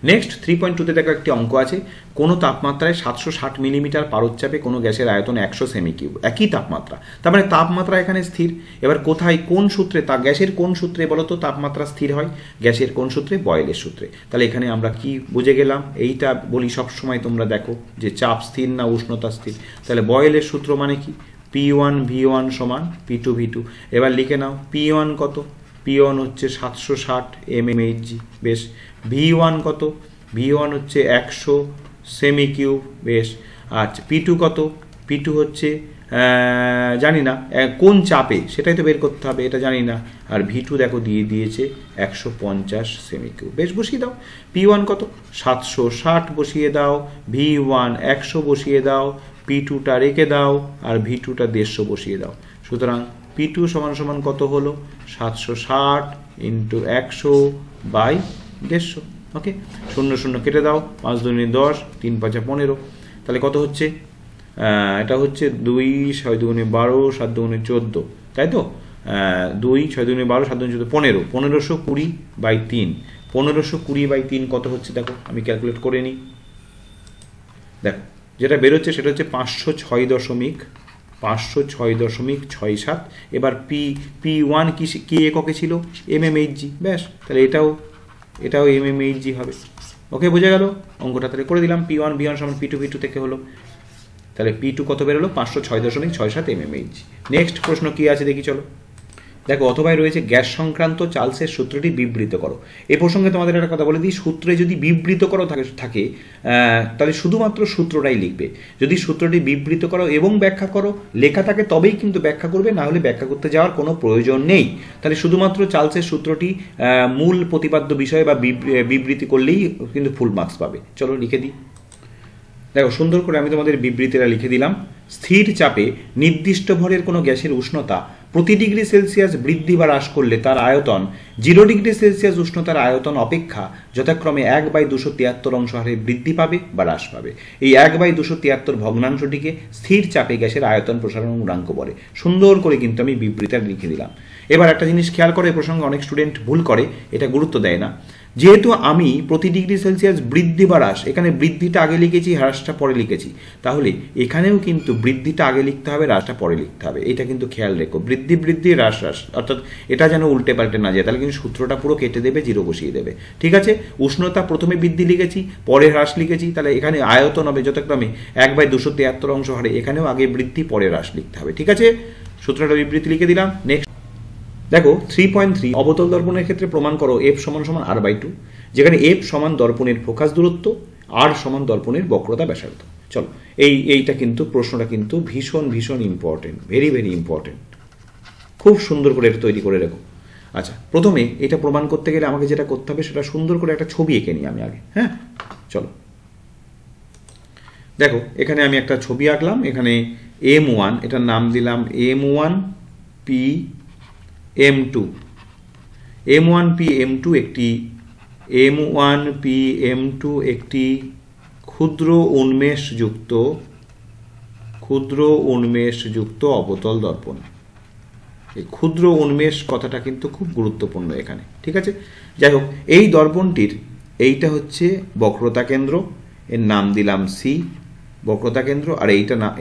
নেক্সট 3.2তে দেখো একটি অঙ্ক আছে, কোনো তাপমাত্রায় 760 মিলিমিটার পারদচাপে কোনো গ্যাসের আয়তন 100 সেমি কিউব, একই তাপমাত্রা, তার মানে তাপমাত্রা এখানে স্থির। এবার কোথায়, কোন সূত্রে, তা গ্যাসের কোন সূত্রে বলো তো তাপমাত্রা স্থির হয়, গ্যাসের কোন সূত্রে, বয়েলের সূত্রে। তাহলে এখানে আমরা কি বুঝে গেলাম, এইটা বলি সবসময় তোমরা দেখো যে চাপ স্থির না উষ্ণতা স্থির। তাহলে বয়েলের সূত্র মানে কি, P1 V1 সমান P2 V2। এবার লিখে নাও P1 কত, P1 হচ্ছে 760 mmHg, বেশ। V1 কত, V1 হচ্ছে 100 সেমি কিউব, বেশ। আচ্ছা P2 কত, P2 হচ্ছে জানি না, কোন চাপে সেটাই তো বের করতে হবে, এটা জানি না। আর V2 দেখো দিয়ে দিয়েছে 150 সেমি কিউব, বেশ, বসিয়ে দাও। P1 কত, 760 বসিয়ে দাও, V1 100 বসিয়ে দাও, P2টা রেখে দাও, আর V2টা 150 বসিয়ে দাও। সুতরাং P2 সমান সমান কত হলো, 760 ইন্টু 100 বাই 150। ওকে, 0 0 কেটে দাও, 5 2 10, 3 5 15। তাহলে কত হচ্ছে, এটা হচ্ছে 2 6 2 12, 7 2 14, তাই তো, 2 6 2 12, 7 2 14, 15, 1520 বাই 3, 1520 বাই 3 কত হচ্ছে দেখো, আমি ক্যালকুলেট করে নিই। দেখো যেটা বেরোচ্ছে সেটা হচ্ছে 506.67। এবার P1 কি এককে ছিল, mmHg, ব্যাস, তাহলে এটাও mmHg হবে। ওকে, বোঝা গেল অঙ্কটা, তাহলে করে দিলাম। P1 V1 সমান P2 V2 থেকে হলো, তাহলে P2 কত বেরোলো, 506.67 mmHg। নেক্সট প্রশ্ন কি আছে দেখি, চলো দেখো। অথবাই রয়েছে গ্যাস সংক্রান্ত চার্লসের সূত্রটি বিবৃত করো। এ প্রসঙ্গে তোমাদের একটা কথা বলে দিই, সূত্রে যদি বিবৃত করো থাকে তাহলে শুধুমাত্র সূত্রটাই লিখবে। যদি সূত্রটি বিবৃত করো এবং ব্যাখ্যা করো লেখা থাকে তবেই কিন্তু ব্যাখ্যা করবে, না হলে ব্যাখ্যা করতে যাওয়ার কোনো প্রয়োজন নেই। তাহলে শুধুমাত্র চার্লসের সূত্রটি মূল প্রতিপাদ্য বিষয় বা বিবৃতি করলেই কিন্তু ফুল মার্কস পাবে। চলো লিখে দিই। দেখো সুন্দর করে আমি তোমাদের বিবৃতিটা লিখে দিলাম। স্থির চাপে নির্দিষ্ট ভরের কোনো গ্যাসের উষ্ণতা প্রতি ডিগ্রি সেলসিয়াস বৃদ্ধি বা হ্রাস করলে তার আয়তন 0 ডিগ্রি সেলসিয়াস উষ্ণতার আয়তন অপেক্ষা যথাক্রমে 1/273 অংশ হারে বৃদ্ধি পাবে বা হ্রাস পাবে। এই 1/273 ভগ্নাংশটিকে স্থির চাপে গ্যাসের আয়তন প্রসারণ গুণাঙ্ক বলে। সুন্দর করে কিন্তু আমি বিবৃতিটা লিখে দিলাম। এবার একটা জিনিস খেয়াল করে, প্রসঙ্গে অনেক স্টুডেন্ট ভুল করে, এটা গুরুত্ব দেয় না। যেহেতু আমি প্রতি ডিগ্রি সেলসিয়াস বৃদ্ধি বা হ্রাস, এখানে বৃদ্ধিটা আগে লিখেছি, হ্রাসটা পরে লিখেছি, তাহলে এখানেও কিন্তু বৃদ্ধিটা আগে লিখতে হবে, হ্রাসটা পরে লিখতে হবে। এটা কিন্তু খেয়াল রেখো, বৃদ্ধি বৃদ্ধি হ্রাস হ্রাস, অর্থাৎ এটা যেন উল্টে পাল্টে না যায়, তাহলে কিন্তু সূত্রটা পুরো কেটে দেবে, 0 বসিয়ে দেবে। ঠিক আছে, উষ্ণতা প্রথমে বৃদ্ধি লিখেছি, পরে হ্রাস লিখেছি, তাহলে এখানে আয়তন হবে যথাক্রমে 1/273 অংশ হারে, এখানেও আগে বৃদ্ধি পরে হ্রাস লিখতে হবে। ঠিক আছে, সূত্রটা বিবৃতি লিখে দিলাম। নেক্সট দেখো 3.3 অবতল দর্পণের ক্ষেত্রে প্রমাণ করো F = r/2, যেখানে F সমান দর্পণের ফোকাস দূরত্ব, R সমান দর্পণের বক্রতা ব্যাসার্ধ। চলো এইটা কিন্তু প্রশ্নটা কিন্তু ভীষণ ভীষণ ইম্পর্টেন্ট, ভেরি ভেরি ইম্পর্টেন্ট। খুব সুন্দর করে এটা তৈরি করে রেখো। আচ্ছা, প্রথমে এটা প্রমাণ করতে গেলে আমাকে যেটা করতে হবে সেটা সুন্দর করে একটা ছবি এঁকে নিই আমি আগে। হ্যাঁ, চলো দেখো এখানে আমি একটা ছবি আঁকলাম। এখানে M1, এটার নাম দিলাম M1P M2, M1P একটি ক্ষুদ্র উন্মেষযুক্ত অবতল দর্পণ। এই ক্ষুদ্র উন্মেষ কথাটা কিন্তু খুব গুরুত্বপূর্ণ এখানে। ঠিক আছে, যাই হোক, এই দর্পণটির এইটা হচ্ছে বক্রতা কেন্দ্র, এর নাম দিলাম C বক্রতা কেন্দ্র, আর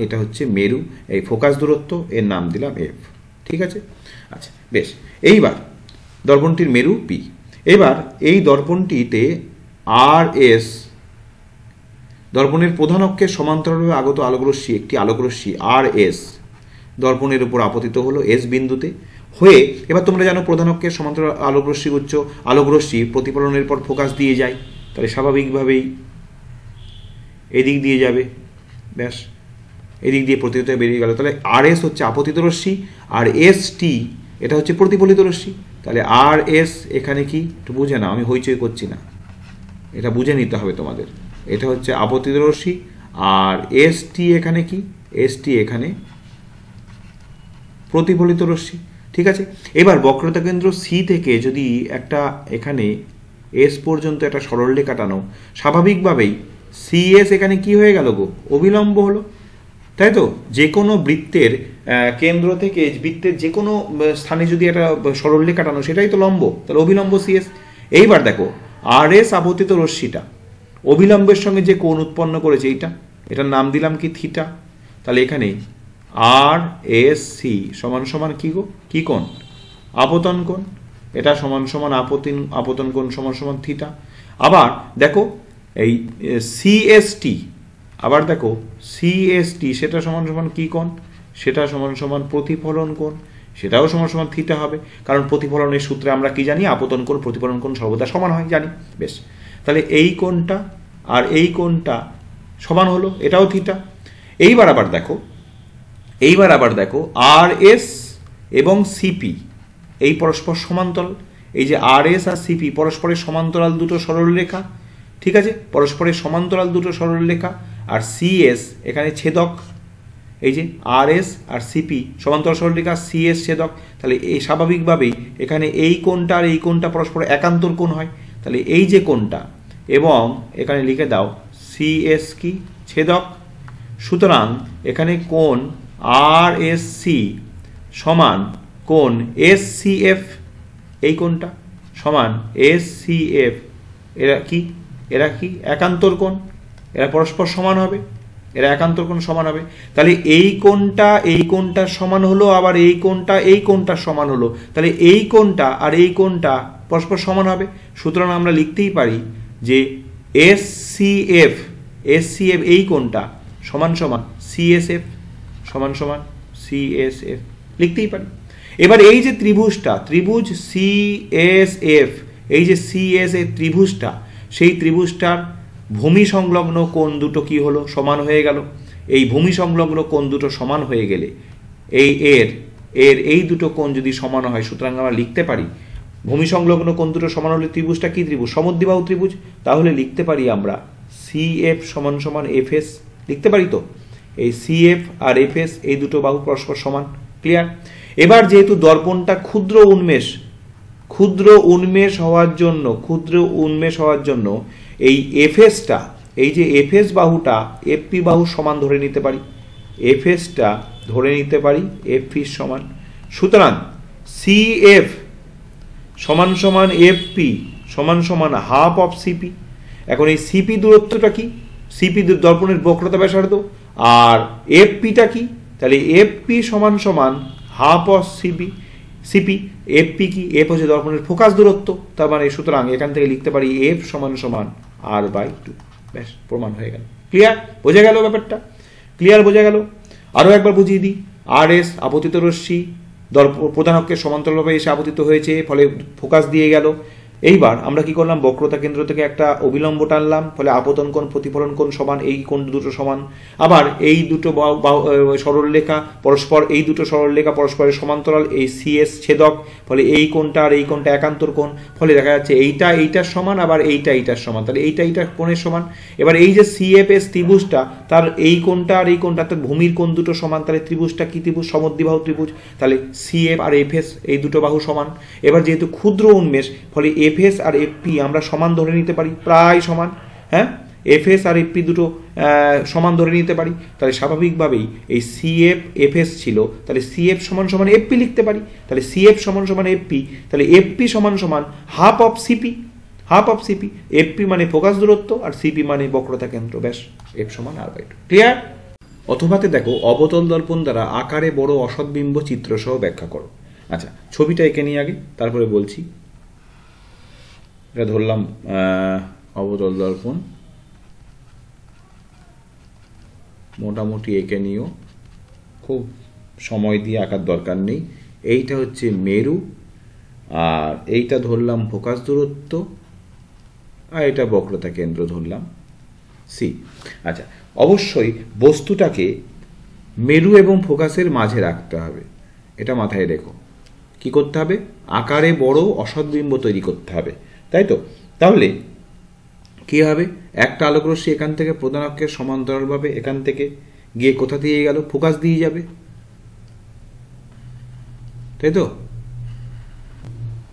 এটা হচ্ছে মেরু, এই ফোকাস দূরত্ব, এর নাম দিলাম F। ঠিক আছে, আচ্ছা বেশ। এইবার দর্পণটির মেরু P। এবার এই দর্পণটিতে RS, দর্পণের প্রধান অক্ষের সমান্তরালভাবে আগত আলোকরশ্মি, একটি আলোকরশ্মি RS দর্পণের উপর আপতিত হলো S বিন্দুতে হয়ে। এবার তোমরা জানো প্রধান অক্ষের সমান্তরাল আলোকরশ্মি প্রতিফলনের পর ফোকাস দিয়ে যায়, তাহলে স্বাভাবিকভাবেই এদিক দিয়ে যাবে, ব্যাস এদিক দিয়ে প্রতিফলিত হয়ে বেরিয়ে গেল। তাহলে RS হচ্ছে আপতিত রশ্মি, আর ST এটা হচ্ছে প্রতিফলিত রশ্মি। তাহলে RS এখানে কি, একটু বুঝে নাও, আমি হইচই করছি না, এটা বুঝে নিতে হবে তোমাদের। এটা হচ্ছে আপতিত রশ্মি, আর ST এখানে কি, ST এখানে প্রতিফলিত রশ্মি। ঠিক আছে, এবার বক্রতা কেন্দ্র C থেকে যদি একটা এখানে S পর্যন্ত একটা সরলরেখা টানো, স্বাভাবিকভাবেই CS এখানে কি হয়ে গেল গো, অবিলম্ব হলো, তাই তো? যে কোনো বৃত্তের কেন্দ্র থেকে বৃত্তের যে কোনো স্থানে যদি একটা সরলরেখা টানো, সেটাই তো লম্ব, তাহলে অবিলম্ব CS। এইবার দেখো RS আপতিত রশ্মিটা অবিলম্বের সঙ্গে যে কোণ উৎপন্ন করেছে, এটার নাম দিলাম কি, থিটা। তাহলে এখানে RSC সমান কি গো, কি কোণ, আপতন কোণ। এটা সমান আপতন কোণ সমান থিটা। আবার দেখো এই CST, আবার দেখো CST সেটা সমান কি কোণ, সেটা সমান প্রতিফলন কোণ, সেটাও সমান থিটা হবে, কারণ প্রতিফলনের সূত্রে আমরা কি জানি, আপতন কোণ প্রতিফলন কোণ সর্বদা সমান হয়, জানি। বেশ, তাহলে এই কোণটা আর এই কোণটা সমান হলো, এটাও থিটা। এইবার আবার দেখো RS এবং CP এই পরস্পর সমান্তরাল। এই যে RS আর CP পরস্পরের সমান্তরাল দুটো সরলরেখা। ঠিক আছে, পরস্পরের সমান্তরাল দুটো সরলরেখা, আর CS এখানে ছেদক। এই যে RS আর CP সমান্তরাল সরলরেখা, CS ছেদক। তাহলে এই স্বাভাবিকভাবেই এখানে এই কোণটা আর এই কোণটা পরস্পর একান্তর কোণ হয়। তাহলে এই যে কোণটা, এবং এখানে লিখে দাও CS কি, ছেদক। সুতরাং এখানে কোণ RSC সমান কোণ SCF, এই কোণটা সমান SCF। এরা কি একান্তর কোণ, এরা পরস্পর সমান হবে, এরা একান্তর কোণ সমান হবে। তাহলে এই কোণটা সমান হলো, আবার এই কোণটা সমান হলো, তাহলে এই কোণটা আর এই কোণটা পরস্পর সমান হবে। সুতরাং আমরা লিখতেই পারি যে SCF এই কোণটা সমান CSF CSF লিখতেই পারি। এবার এই যে ত্রিভুজ CSF, এই যে CSF ত্রিভুজটা, সেই ত্রিভুজটার ভূমি সংলগ্ন কোণ দুটো কি হলো, সমান হয়ে গেল। এই ভূমি সংলগ্ন কোণ দুটো সমান হয়ে গেলে এই দুটো কোণ যদি সমান হয়, সুতরাং আমরা লিখতে পারি ভূমি সংলগ্ন কোণ দুটো সমান হলে ত্রিভুজটা কি ত্রিভুজ, সমদ্বিবাহু ত্রিভুজ। তাহলে লিখতে পারি আমরা CF সমান FS, লিখতে পারি তো। এই CF আর FS এই দুটো বাহু পরস্পর সমান, ক্লিয়ার। এবার যেহেতু দর্পণটা ক্ষুদ্র উন্মেষ হওয়ার জন্য এই এফএসটা, এই যে এফএস বাহুটা এফপি বাহু সমান ধরে নিতে পারি, এফএসটা ধরে নিতে পারি এফপি সমান। সুতরাং সিএফ সমান সমান এফপি সমান সমান হাফ অফ সিপি। এখন এই সিপি দূরত্বটা কি? সিপি দর্পণের বক্রতা ব্যাসার্ধ, আর এফপিটা কি? তাহলে এফপি সমান সমান হাফ অফ সিপি। এফপি কি? এফ হচ্ছে দর্পণের ফোকাস দূরত্ব, তার মানে সুতরাং এখান থেকে লিখতে পারি এফ সমান সমান R/2। ব্যাস, প্রমাণ হয়ে গেল। ক্লিয়ার? বোঝা গেল ব্যাপারটা? ক্লিয়ার বোঝা গেল? আরও একবার বুঝিয়ে দিই। RS আপতিত রশ্মি প্রধান অক্ষের সমান্তরালভাবে এসে আপতিত হয়েছে, ফলে ফোকাস দিয়ে গেল। এইবার আমরা কি করলাম? বক্রতা কেন্দ্র থেকে একটা অবিলম্ব টানলাম, ফলে আপতন কোণ প্রতিফলন কোণ সমান, এই কোণ দুটো সমান। আবার এই দুটো সরলরেখা পরস্পর, এই দুটো সরলরেখা পরস্পরের সমান্তরাল, এই CS ছেদক, ফলে এই কোণটা আর এই কোণটা একান্তর কোণ, ফলে দেখা যাচ্ছে এইটা এইটার সমান, আবার এইটা এইটার সমান, তাহলে এইটা এইটার কোণের সমান। এবার এই যে CFS ত্রিভুজটা, তার এই কোণটা আর এই কোণটা, তার ভূমির কোণ দুটো সমান, তাহলে ত্রিভুজটা কি ত্রিভুজ? সমদ্বিবাহু ত্রিভুজ। তাহলে CF আর FS এই দুটো বাহু সমান। এবার যেহেতু ক্ষুদ্র উন্মেষ, ফলে এফএস আর এফপি আমরা সমান ধরে নিতে পারি, প্রায় সমান। হ্যাঁ, এফএস আর এফপি দুটো সমান ধরে নিতে পারি। তাহলে স্বাভাবিকভাবেই এই সিএফ এফএস ছিল, তাহলে সিএফ সমান সমান এফপি লিখতে পারি। তাহলে সিএফ সমান সমান এফপি, তাহলে এফপি সমান সমান হাফ অফ সিপি। এফপি মানে ফোকাস দূরত্ব, আর সিপি মানে বক্রতা কেন্দ্র। ব্যাস, এফ সমান R/2। ক্লিয়ার? অথবাতে দেখো, অবতল দর্পণ দ্বারা আকারে বড় অসৎবিম্ব চিত্র সহ ব্যাখ্যা করো। আচ্ছা, ছবিটা এঁকে নিয়ে আগে, তারপরে বলছি। এটা ধরলাম অবতল দর্পণ, মোটামুটি এঁকে নিও, খুব সময় দিয়ে আঁকার দরকার নেই। এইটা হচ্ছে মেরু, আর এইটা ধরলাম ফোকাস দূরত্ব, আর এটা বক্রতা কেন্দ্র ধরলাম সি। আচ্ছা, অবশ্যই বস্তুটাকে মেরু এবং ফোকাসের মাঝে রাখতে হবে, এটা মাথায় রেখো। কি করতে হবে? আকারে বড় অসৎবিম্ব তৈরি করতে হবে, তাই তো? তাহলে কি হবে? একটা আলোক রশ্মি এখান থেকে প্রধান অক্ষের সমান্তরালভাবে এখান থেকে গিয়ে কোথা দিয়ে গেল? ফোকাস দিয়ে যাবে, তাই তো?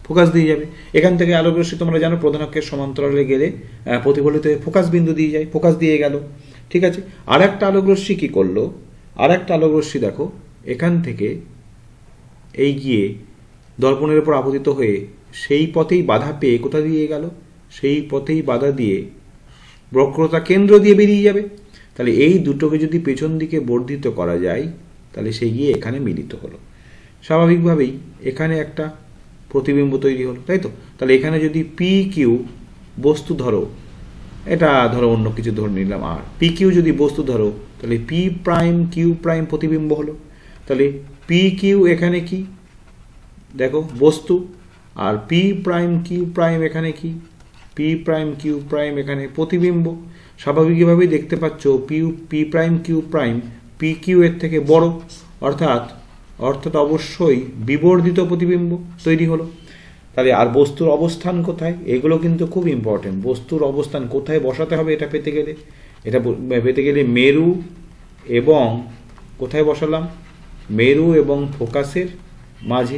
ফোকাস দিয়ে যাবে। এখান থেকে আলোক রশ্মি তোমরা জানো প্রধান অক্ষের সমান্তরালে গেলে প্রতিফলিত হয়ে ফোকাস বিন্দু দিয়ে যায়, ফোকাস দিয়ে গেল। ঠিক আছে, আর একটা আলোক রশ্মি কি করলো? আর একটা আলোক রশ্মি দেখো এখান থেকে এই গিয়ে দর্পণের উপর আপতিত হয়ে সেই পথেই বাধা পেয়ে কোথা দিয়ে গেল? সেই পথেই বাধা দিয়ে বক্রতা কেন্দ্র দিয়ে বেরিয়ে যাবে। তাহলে এই দুটোকে যদি পেছন দিকে বর্ধিত করা যায়, তাহলে সেই গিয়ে এখানে মিলিত হলো। স্বাভাবিকভাবেই এখানে একটা প্রতিবিম্ব তৈরি হলো, তাই তো? তাহলে এখানে যদি পি কিউ বস্তু ধরো, এটা ধরো অন্য কিছু ধরে নিলাম, আর পি কিউ যদি বস্তু ধরো, তাহলে পি প্রাইম কিউ প্রাইম প্রতিবিম্ব হলো। তাহলে পি কিউ এখানে কি? দেখো বস্তু, আর পি প্রাইম কিউ প্রাইম এখানে কি? পি প্রাইম কিউ প্রাইম এখানে প্রতিবিম্ব। স্বাভাবিকভাবেই দেখতে পাচ্ছ P prime Q prime P Q এর থেকে বড়, অর্থাৎ অবশ্যই বিবর্ধিত প্রতিবিম্ব তৈরি হলো। তাহলে আর বস্তুর অবস্থান কোথায়? এগুলো কিন্তু খুব ইম্পর্টেন্ট। বস্তুর অবস্থান কোথায় বসাতে হবে এটা পেতে গেলে মেরু এবং কোথায় বসালাম? মেরু এবং ফোকাসের মাঝে।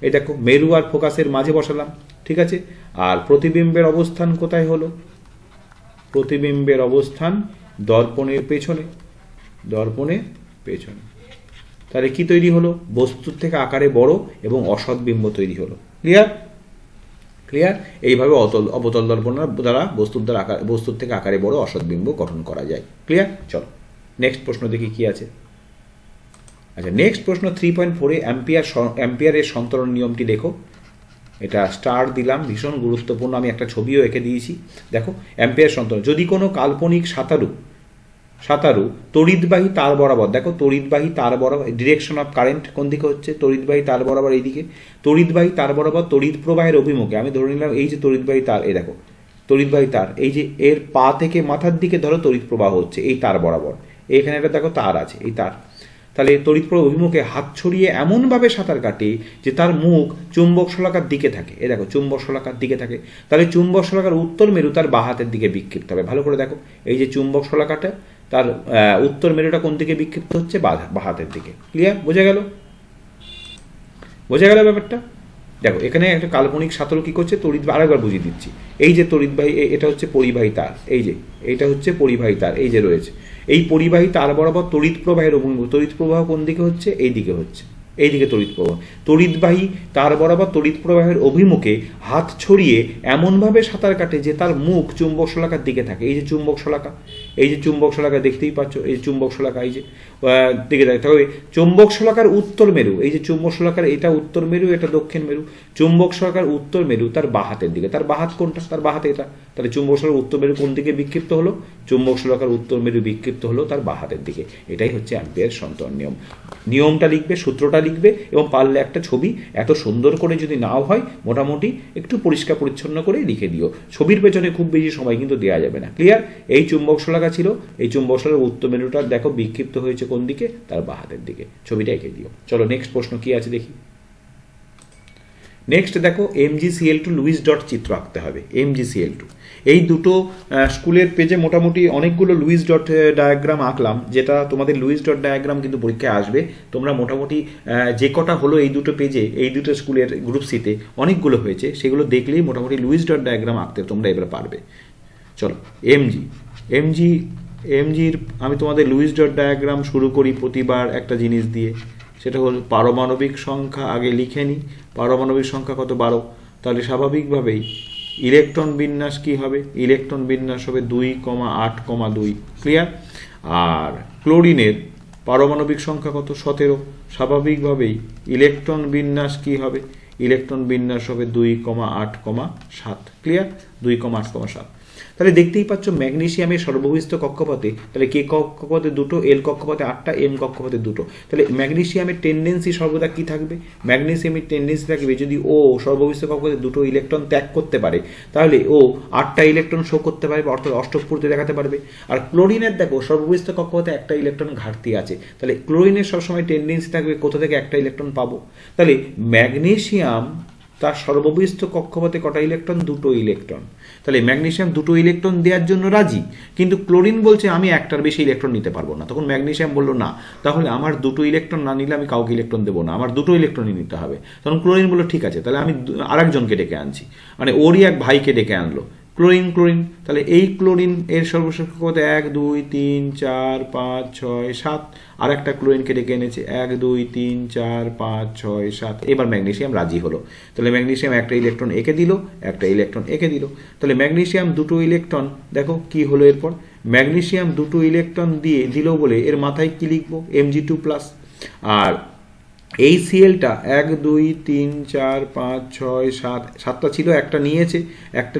এই দেখো মেরু আর ফোকাসের মাঝে বসালাম, ঠিক আছে। আর প্রতিবিম্বের অবস্থান কোথায় হলো? প্রতিবিম্বের অবস্থান দর্পণের পেছনে, তাহলে কি তৈরি হলো? বস্তুর থেকে আকারে বড় এবং অসৎ বিম্ব তৈরি হলো। ক্লিয়ার? এইভাবে অবতল দর্পণ দ্বারা বস্তুর থেকে আকারে বড় অসৎ বিম্ব গঠন করা যায়। ক্লিয়ার? চলো নেক্সট প্রশ্ন দেখি কি আছে। আচ্ছা, নেক্সট প্রশ্ন 3.4-এ অ্যাম্পিয়ারের সন্তরণ নিয়মটি দেখো। এটা স্টার দিলাম, ভীষণ গুরুত্বপূর্ণ। আমি একটা ছবিও এঁকে দিয়েছি। দেখো অ্যাম্পিয়ার সন্তরণ, যদি কোনো কাল্পনিক সাঁতারু তড়িৎবাহী তার বরাবর, দেখো তড়িৎবাহী তার বরাবর, ডিরেকশন অফ কারেন্ট কোন দিকে হচ্ছে? তড়িৎবাহী তার বরাবর এইদিকে। তড়িৎবাহী তার বরাবর তড়িৎ প্রবাহের অভিমুখে, আমি ধরে নিলাম এই যে তড়িৎবাহী তার, এই দেখো তড়িৎবাহী তার, এই যে এর পা থেকে মাথার দিকে ধরো তড়িৎ প্রবাহ হচ্ছে এই তার বরাবর। এখানে একটা দেখো তার আছে, এই তার। তাহলে তড়িৎ প্রবাহ অভিমুখে হাত ছড়িয়ে এমনভাবে সাঁতার কাটে যে তার মুখ চুম্বক শলাকার দিকে থাকে। এই দেখো চুম্বক শলাকার দিকে থাকে। তাহলে চুম্বক শলাকার উত্তর মেরু তার বাঁ হাতের দিকে বিক্ষিপ্ত হবে। ভালো করে দেখো, এই যে চুম্বক শলাকাটা, তার উত্তর মেরুটা কোন দিকে বিক্ষিপ্ত হচ্ছে? বাঁ হাতের দিকে। ক্লিয়ার? বোঝা গেল? বোঝা গেল ব্যাপারটা? দেখো এখানে একটা কাল্পনিক সাঁতর কি করছে, তড়িৎ, আরেকবার বুঝিয়ে দিচ্ছি। এই যে তড়িৎবাহী, এটা হচ্ছে পরিবাহী তার, এই যে এইটা হচ্ছে পরিবাহী তার, এই যে রয়েছে এই পরিবাহী তার বরাবর তড়িৎ প্রবাহের অভিমুখ, তড়িৎ প্রবাহ কোন দিকে হচ্ছে, এই দিকে হচ্ছে, এইদিকে তড়িৎ প্রবাহ। তড়িৎবাহী তার বরাবর তড়িৎ প্রবাহের অভিমুখে হাত ছড়িয়ে এমনভাবে সাঁতার কাটে যে তার মুখ চুম্বক শলাকার দিকে থাকে। এই যে চুম্বক শলাকা, এই যে চুম্বক শলাকা দেখতেই পাচ্ছ, এই চুম্বক শলাকা, এই যে দিকে থাকে। তবে চুম্বক শলাকার উত্তর মেরু, এই যে চুম্বক শলাকার এটা উত্তর মেরু, এটা দক্ষিণ মেরু। চুম্বক শলাকার উত্তর মেরু তার বাঁ হাতের দিকে, তার বাঁ হাত কোনটা, তার বাঁ হাতে এটা। তাহলে চুম্বক শলাকার উত্তর মেরু কোন দিকে বিক্ষিপ্ত হলো, চুম্বক শলাকার উত্তর মেরু বিক্ষিপ্ত হলো তার বাঁ হাতের দিকে। এটাই হচ্ছে অ্যাম্পিয়ার সন্তরণ নিয়ম। নিয়মটা লিখবে, সূত্রটা লিখবে, এবং পারলে একটা ছবি এত সুন্দর করে যদি নাও হয় মোটামুটি একটু পরিষ্কার পরিচ্ছন্ন করে লিখে দিও। ছবির পেছনে খুব বেশি সময় কিন্তু দেওয়া যাবে না। ক্লিয়ার? এই চুম্বক শলাকা ছিল, এই চুম্বক শলাকার উত্তর মেরুটা দেখো বিক্ষিপ্ত হয়েছে কোন দিকে, তার বাঁ হাতের দিকে। ছবিটা এঁকে দিও। চলো নেক্সট প্রশ্ন কি আছে দেখি। নেক্সট দেখো MgCl2 লুইস ডট চিত্র আঁকতে হবে। MgCl2 এই দুটো স্কুলের পেজে মোটামুটি অনেকগুলো লুইস ডট ডায়াগ্রাম আঁকলাম, যেটা তোমাদের লুইস ডট ডায়াগ্রাম কিন্তু পরীক্ষায় আসবে। তোমরা মোটামুটি যে কটা হলো এই দুটো পেজে, এই দুটো স্কুলের গ্রুপ সিতে অনেকগুলো হয়েছে, সেগুলো দেখলেই মোটামুটি লুইস ডট ডায়াগ্রাম আঁকতে তোমরা এবার পারবে। চলো এমজির আমি তোমাদের লুইস ডট ডায়াগ্রাম শুরু করি প্রতিবার একটা জিনিস দিয়ে, সেটা হল পারমাণবিক সংখ্যা। আগে লিখে নিই পারমাণবিক সংখ্যা কত, 12। তাহলে স্বাভাবিকভাবেই ইলেকট্রন বিন্যাস কি হবে, ইলেকট্রন বিন্যাস হবে 2,8,2। ক্লিয়ার? আর ক্লোরিনের পারমাণবিক সংখ্যা কত, 17। স্বাভাবিকভাবেই ইলেকট্রন বিন্যাস কি হবে, ইলেকট্রন বিন্যাস হবে 2,8,7। ক্লিয়ার? 2,8,7। তাহলে দেখতেই পাচ্ছ ম্যাগনেসিয়ামের সর্ববহিস্থ কক্ষপথে, তাহলে কে কক্ষপথে 2, এল কক্ষপথে 8টা, এম কক্ষপথে 2। তাহলে ম্যাগনেসিয়ামের টেন্ডেন্সি সর্বদা কি থাকবে, ম্যাগনেসিয়ামের টেন্ডেন্সি থাকবে যদি ও সর্ববহিস্থ কক্ষপথে 2 ইলেকট্রন ত্যাগ করতে পারে, তাহলে ও 8টা ইলেকট্রন শো করতে পারবে, অর্থাৎ অষ্টকপূর্তি দেখাতে পারবে। আর ক্লোরিনের দেখো সর্ববহিস্থ কক্ষপথে 1টা ইলেকট্রন ঘাটতি আছে, তাহলে ক্লোরিনের সবসময় টেন্ডেন্সি থাকবে কোথা থেকে 1টা ইলেকট্রন পাবো। তাহলে ম্যাগনেসিয়াম তার সর্ববহিস্থ কক্ষপথে কটা ইলেকট্রন, 2 ইলেকট্রন। তাহলে ম্যাগনেসিয়াম 2 ইলেকট্রন দেওয়ার জন্য রাজি, কিন্তু ক্লোরিন বলছে আমি 1টার বেশি ইলেকট্রন নিতে পারবো না। তখন ম্যাগনেসিয়াম বললো না, তাহলে আমার 2 ইলেকট্রন না নিলে আমি কাউকে ইলেকট্রন দেবো না, আমার 2 ইলেকট্রনই নিতে হবে। তখন ক্লোরিন বললো ঠিক আছে, তাহলে আমি আরেকজনকে ডেকে আনছি, মানে ওরই এক ভাইকে ডেকে আনলো। ক্লোরিন, তাহলে এই ক্লোরিন এর সর্বশেষ কক্ষপথে 1, 2, 3, 4, 5, 6, 7। আর একটা ক্লোরিনকে ডেকে এনেছে 1, 2, 3, 4, 5, 6, 7। এবার ম্যাগনেসিয়াম রাজি হলো। তাহলে ম্যাগনেসিয়াম 1টা ইলেকট্রন এঁকে দিল, 1টা ইলেকট্রন এঁকে দিল। তাহলে ম্যাগনেসিয়াম 2 ইলেকট্রন, দেখো কি হলো এরপর, ম্যাগনেসিয়াম 2 ইলেকট্রন দিয়ে দিল বলে এর মাথায় কি লিখবো, Mg2+। আর এই সিএলটা 1, 2, 3, 4, 5, 6, 7, 7টা ছিল, একটা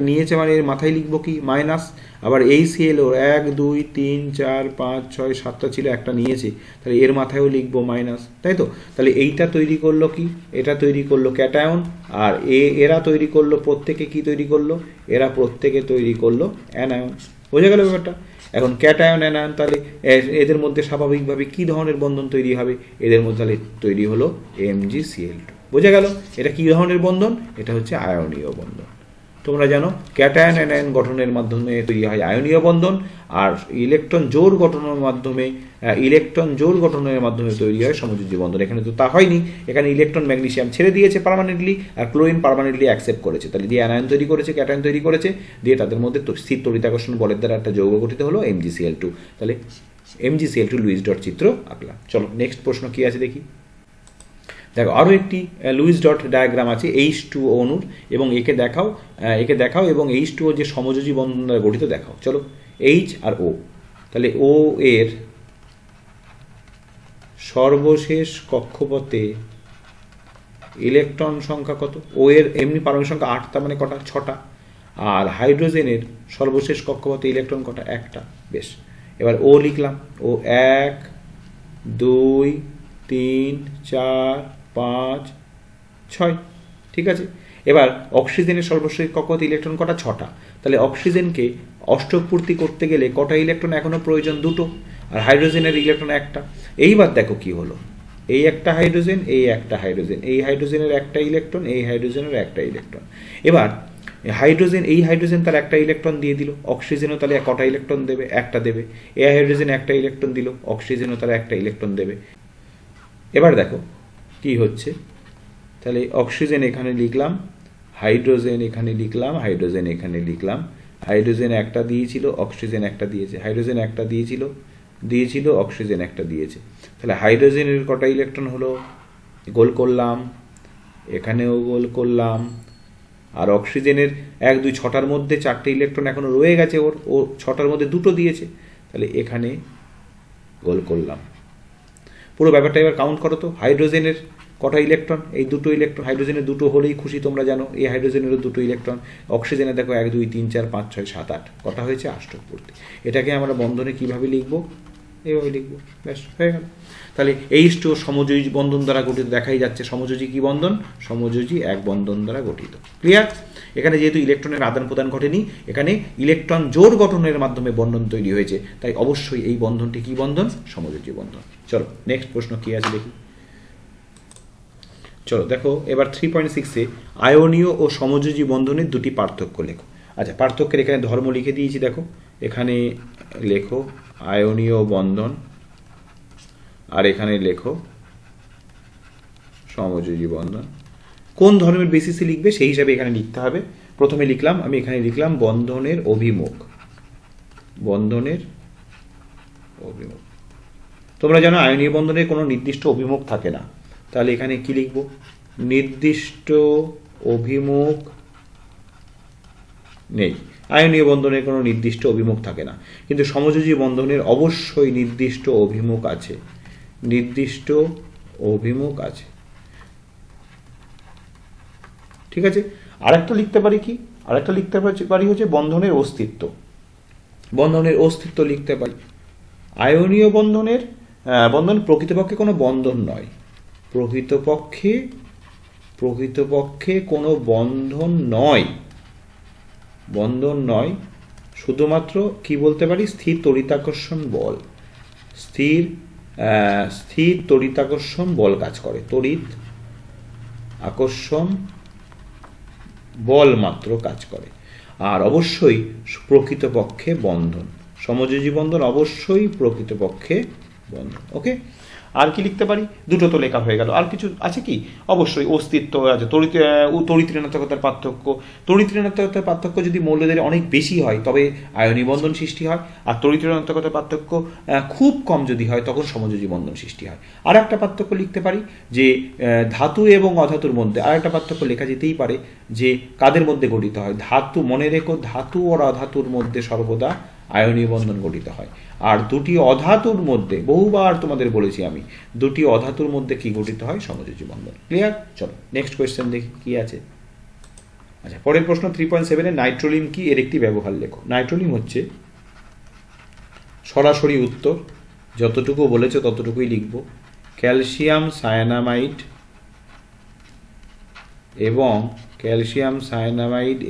নিয়েছে মানে এর মাথায় লিখবো কি, মাইনাস। আবার এই সিএলও 1, 2, 3, 4, 5, 6, 7টা ছিল, একটা নিয়েছে, তাহলে এর মাথায়ও লিখবো মাইনাস, তাই তো? তাহলে এইটা তৈরি করলো কি, এটা তৈরি করলো ক্যাটায়ন। আর এরা তৈরি করলো প্রত্যেকে কি তৈরি করলো, এরা প্রত্যেকে তৈরি করলো অ্যানায়ন। বোঝা গেল ব্যাপারটা? এখন ক্যাটায়ন অ্যানায়ন, তাহলে এদের মধ্যে স্বাভাবিকভাবে কি ধরনের বন্ধন তৈরি হবে, এদের মধ্যে তাহলে তৈরি হলো MgCl2। বোঝা গেল? এটা কি ধরনের বন্ধন, এটা হচ্ছে আয়নীয় বন্ধন। তোমরা জানো ক্যাটায়ন অ্যানায়ন গঠনের মাধ্যমে তৈরি হয় আয়নীয় বন্ধন, আর ইলেকট্রন জোড় গঠনের মাধ্যমে তৈরি হয় সমযোজী বন্ধন। এখানে তো তা হয়নি, এখানে ইলেকট্রন ম্যাগনেসিয়াম ছেড়ে দিয়েছে পার্মানেন্টলি, আর ক্লোরিন পার্মানেন্টলি অ্যাকসেপ্ট করেছে, তাহলে দিয়ে অ্যানায়ন তৈরি করেছে, ক্যাটায়ন তৈরি করেছে, দিয়ে তাদের মধ্যে স্থির তড়িতাকর্ষণ বলের দ্বারা একটা যৌগ গঠিত হলো MgCl2। তাহলে MgCl2 লুইস ডট চিত্র আঁকলাম। চলো নেক্সট প্রশ্ন কি আছে দেখি। দেখো আরও একটি লুইস ডট ডায়াগ্রাম আছে H2O অণুর, এবং একে দেখাও এবং H2O যে সমযোজী বন্ধন দ্বারা গঠিত দেখাও। চলো H আর O, তাহলে O এর সর্বশেষ কক্ষপথে ইলেকট্রন সংখ্যা কত, ও এর এমনি পারমাণবিক সংখ্যা 8, তার মানে কটা, 6টা। আর হাইড্রোজেনের সর্বশেষ কক্ষপথে ইলেকট্রন কটা, 1টা। বেশ, এবার ও লিখলাম, ও 1, 2, 3, 4, 5, 6। ঠিক আছে। এবার অক্সিজেনের সর্বশেষ কক্ষপথে ইলেকট্রন কটা, 6টা। তাহলে অক্সিজেনকে অষ্টক পূর্তি করতে গেলে কটা ইলেকট্রন এখনো প্রয়োজন, 2টো। আর হাইড্রোজেনের ইলেকট্রন 1টা। এইবার দেখো কি হলো, এই একটা হাইড্রোজেন, এই একটা হাইড্রোজেন, এই হাইড্রোজেনের 1টা ইলেকট্রন, এই হাইড্রোজেনের 1টা ইলেকট্রন। এবার এই হাইড্রোজেন তার 1টা ইলেকট্রন দিয়ে দিল, অক্সিজেনও তাহলে কটা ইলেকট্রন দেবে, 1টা দেবে। এই হাইড্রোজেন 1টা ইলেকট্রন দিল, অক্সিজেনও তার 1টা ইলেকট্রন দেবে। এবার দেখো কি হচ্ছে, তাহলে অক্সিজেন এখানে লিখলাম, হাইড্রোজেন এখানে লিখলাম, হাইড্রোজেন এখানে লিখলাম। হাইড্রোজেন একটা দিয়েছিল, অক্সিজেন একটা দিয়েছে, হাইড্রোজেন একটা দিয়েছিল, অক্সিজেন একটা দিয়েছে। তাহলে হাইড্রোজেনের কটা ইলেকট্রন হলো, গোল করলাম, এখানেও গোল করলাম। আর অক্সিজেনের 1 2 6টার মধ্যে 4টে ইলেকট্রন এখনো রয়ে গেছে, ও 6টার মধ্যে 2টো দিয়েছে, তাহলে এখানে গোল করলাম। পুরো ব্যাপারটা এবার কাউন্ট করো তো, হাইড্রোজেনের কটা ইলেকট্রন, এই 2টো ইলেকট্রন, হাইড্রোজেনের 2টো হলেই খুশি, তোমরা জানো। এই হাইড্রোজেনেরও 2টো ইলেকট্রন, অক্সিজেনে দেখো 1 2 3 4 5 6 7 8 কটা হয়েছে, 8 পূর্তি। এটাকে আমরা বন্ধনে কিভাবে লিখবো, এইভাবে লিখবো, ব্যাস হয়ে গেল। তাহলে H2 সমযোজী বন্ধন দ্বারা গঠিত, দেখাই যাচ্ছে সমযোজী কি বন্ধন, সমযোজী এক বন্ধন দ্বারা গঠিত। ক্লিয়ার? এখানে যেহেতু ইলেকট্রনের আদান প্রদান ঘটেনি, এখানে ইলেকট্রন জোড় গঠনের মাধ্যমে বন্ধন তৈরি হয়েছে, তাই অবশ্যই এই বন্ধনটি কি বন্ধন, সমযোজী বন্ধন। চলো নেক্সট প্রশ্ন কি আছে দেখি। চলো দেখো এবার 3.6-এ আয়নীয় ও সমযোজী বন্ধনের দুটি পার্থক্য লেখো। আচ্ছা, পার্থক্যের এখানে ধর্ম লিখে দিয়েছি, দেখো এখানে লেখো আয়নীয় বন্ধন, আর এখানে লেখো সমযোজী বন্ধন। কোন ধর্মের বেসিসে লিখবে সেই হিসাবে এখানে লিখতে হবে। প্রথমে লিখলাম, আমি এখানে লিখলাম বন্ধনের অভিমুখ, বন্ধনের অভিমুখ। তোমরা জানো আয়নীয় বন্ধনের কোনো নির্দিষ্ট অভিমুখ থাকে না, তাহলে এখানে কি লিখব, নির্দিষ্ট অভিমুখ নেই। আয়নীয় বন্ধনের কোনো নির্দিষ্ট অভিমুখ থাকে না, কিন্তু সমযোজী বন্ধনের অবশ্যই নির্দিষ্ট অভিমুখ আছে, নির্দিষ্ট অভিমুখ আছে। ঠিক আছে, আরেকটা লিখতে পারি কি, আরেকটা লিখতে পারি হচ্ছে বন্ধনের অস্তিত্ব, বন্ধনের অস্তিত্ব লিখতে পারি। আয়নীয় বন্ধনের বন্ধন প্রকৃতপক্ষে কোনো বন্ধন নয়, প্রকৃতপক্ষে কোনো বন্ধন নয়, বন্ধন নয়, শুধুমাত্র কি বলতে পারি, স্থির তড়িতাকর্ষণ বল, স্থির তড়িতাকর্ষণ বল কাজ করে, তড়িৎ আকর্ষণ বল মাত্র কাজ করে। আর অবশ্যই প্রকৃতপক্ষে বন্ধন, সমযোজী বন্ধন অবশ্যই প্রকৃতপক্ষে বন্ধন। ওকে, আর কি লিখতে পারি, দুটো তো লেখা হয়ে গেল, আর কিছু আছে কি, অবশ্যই অস্তিত্ব আছে, তড়িৎ ঋণাত্মকতার পার্থক্য। তড়িৎ ঋণাত্মকতার পার্থক্য যদি মৌলদের অনেক বেশি হয় তবে আয়নীয় বন্ধন সৃষ্টি হয়, আর তড়িৎ ঋণাত্মকতার পার্থক্য খুব কম যদি হয় তখন সমযোজী বন্ধন সৃষ্টি হয়। আর একটা পার্থক্য লিখতে পারি যে ধাতু এবং অধাতুর মধ্যে, আর একটা পার্থক্য লেখা যেতেই পারে যে কাদের মধ্যে গঠিত হয়, ধাতু, মনে রেখো ধাতু ও অধাতুর মধ্যে সর্বদা আয়নীয় বন্ধন গঠিত হয়। আর দুটি অধাতুর মধ্যে, বহুবার তোমাদের বলেছি আমি, দুটি অধাতুর মধ্যে কি গঠিত হয়, সমযোজী বন্ধন। ক্লিয়ার? চলো নেক্সট কোয়েশ্চেন দেখি কি আছে। আচ্ছা, পরের প্রশ্ন 3.7-এ নাইট্রোলিম কি, এর একটি ব্যবহার লেখো। নাইট্রোলিম হচ্ছে, সরাসরি উত্তর, যতটুকু বলেছে ততটুকুই লিখব, ক্যালসিয়াম সায়ানামাইড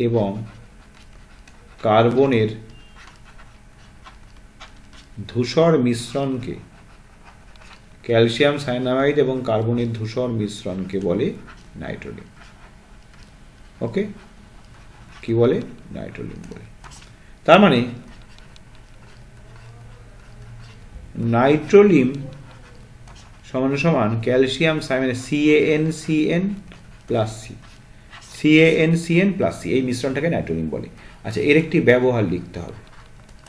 এবং কার্বনের ধূসর মিশ্রণকে, ক্যালসিয়াম সায়ানামাইড এবং কার্বনের ধূসর মিশ্রণকে বলে নাইট্রোলিম। ওকে, কি বলে, নাইট্রোলিম বলে। তার মানে নাইট্রোলিম সমান ক্যালসিয়াম CaNCN প্লাস CaNCN+C, এই মিশ্রণটাকে নাইট্রোলিম বলে। আচ্ছা, এর একটি ব্যবহার লিখতে হবে।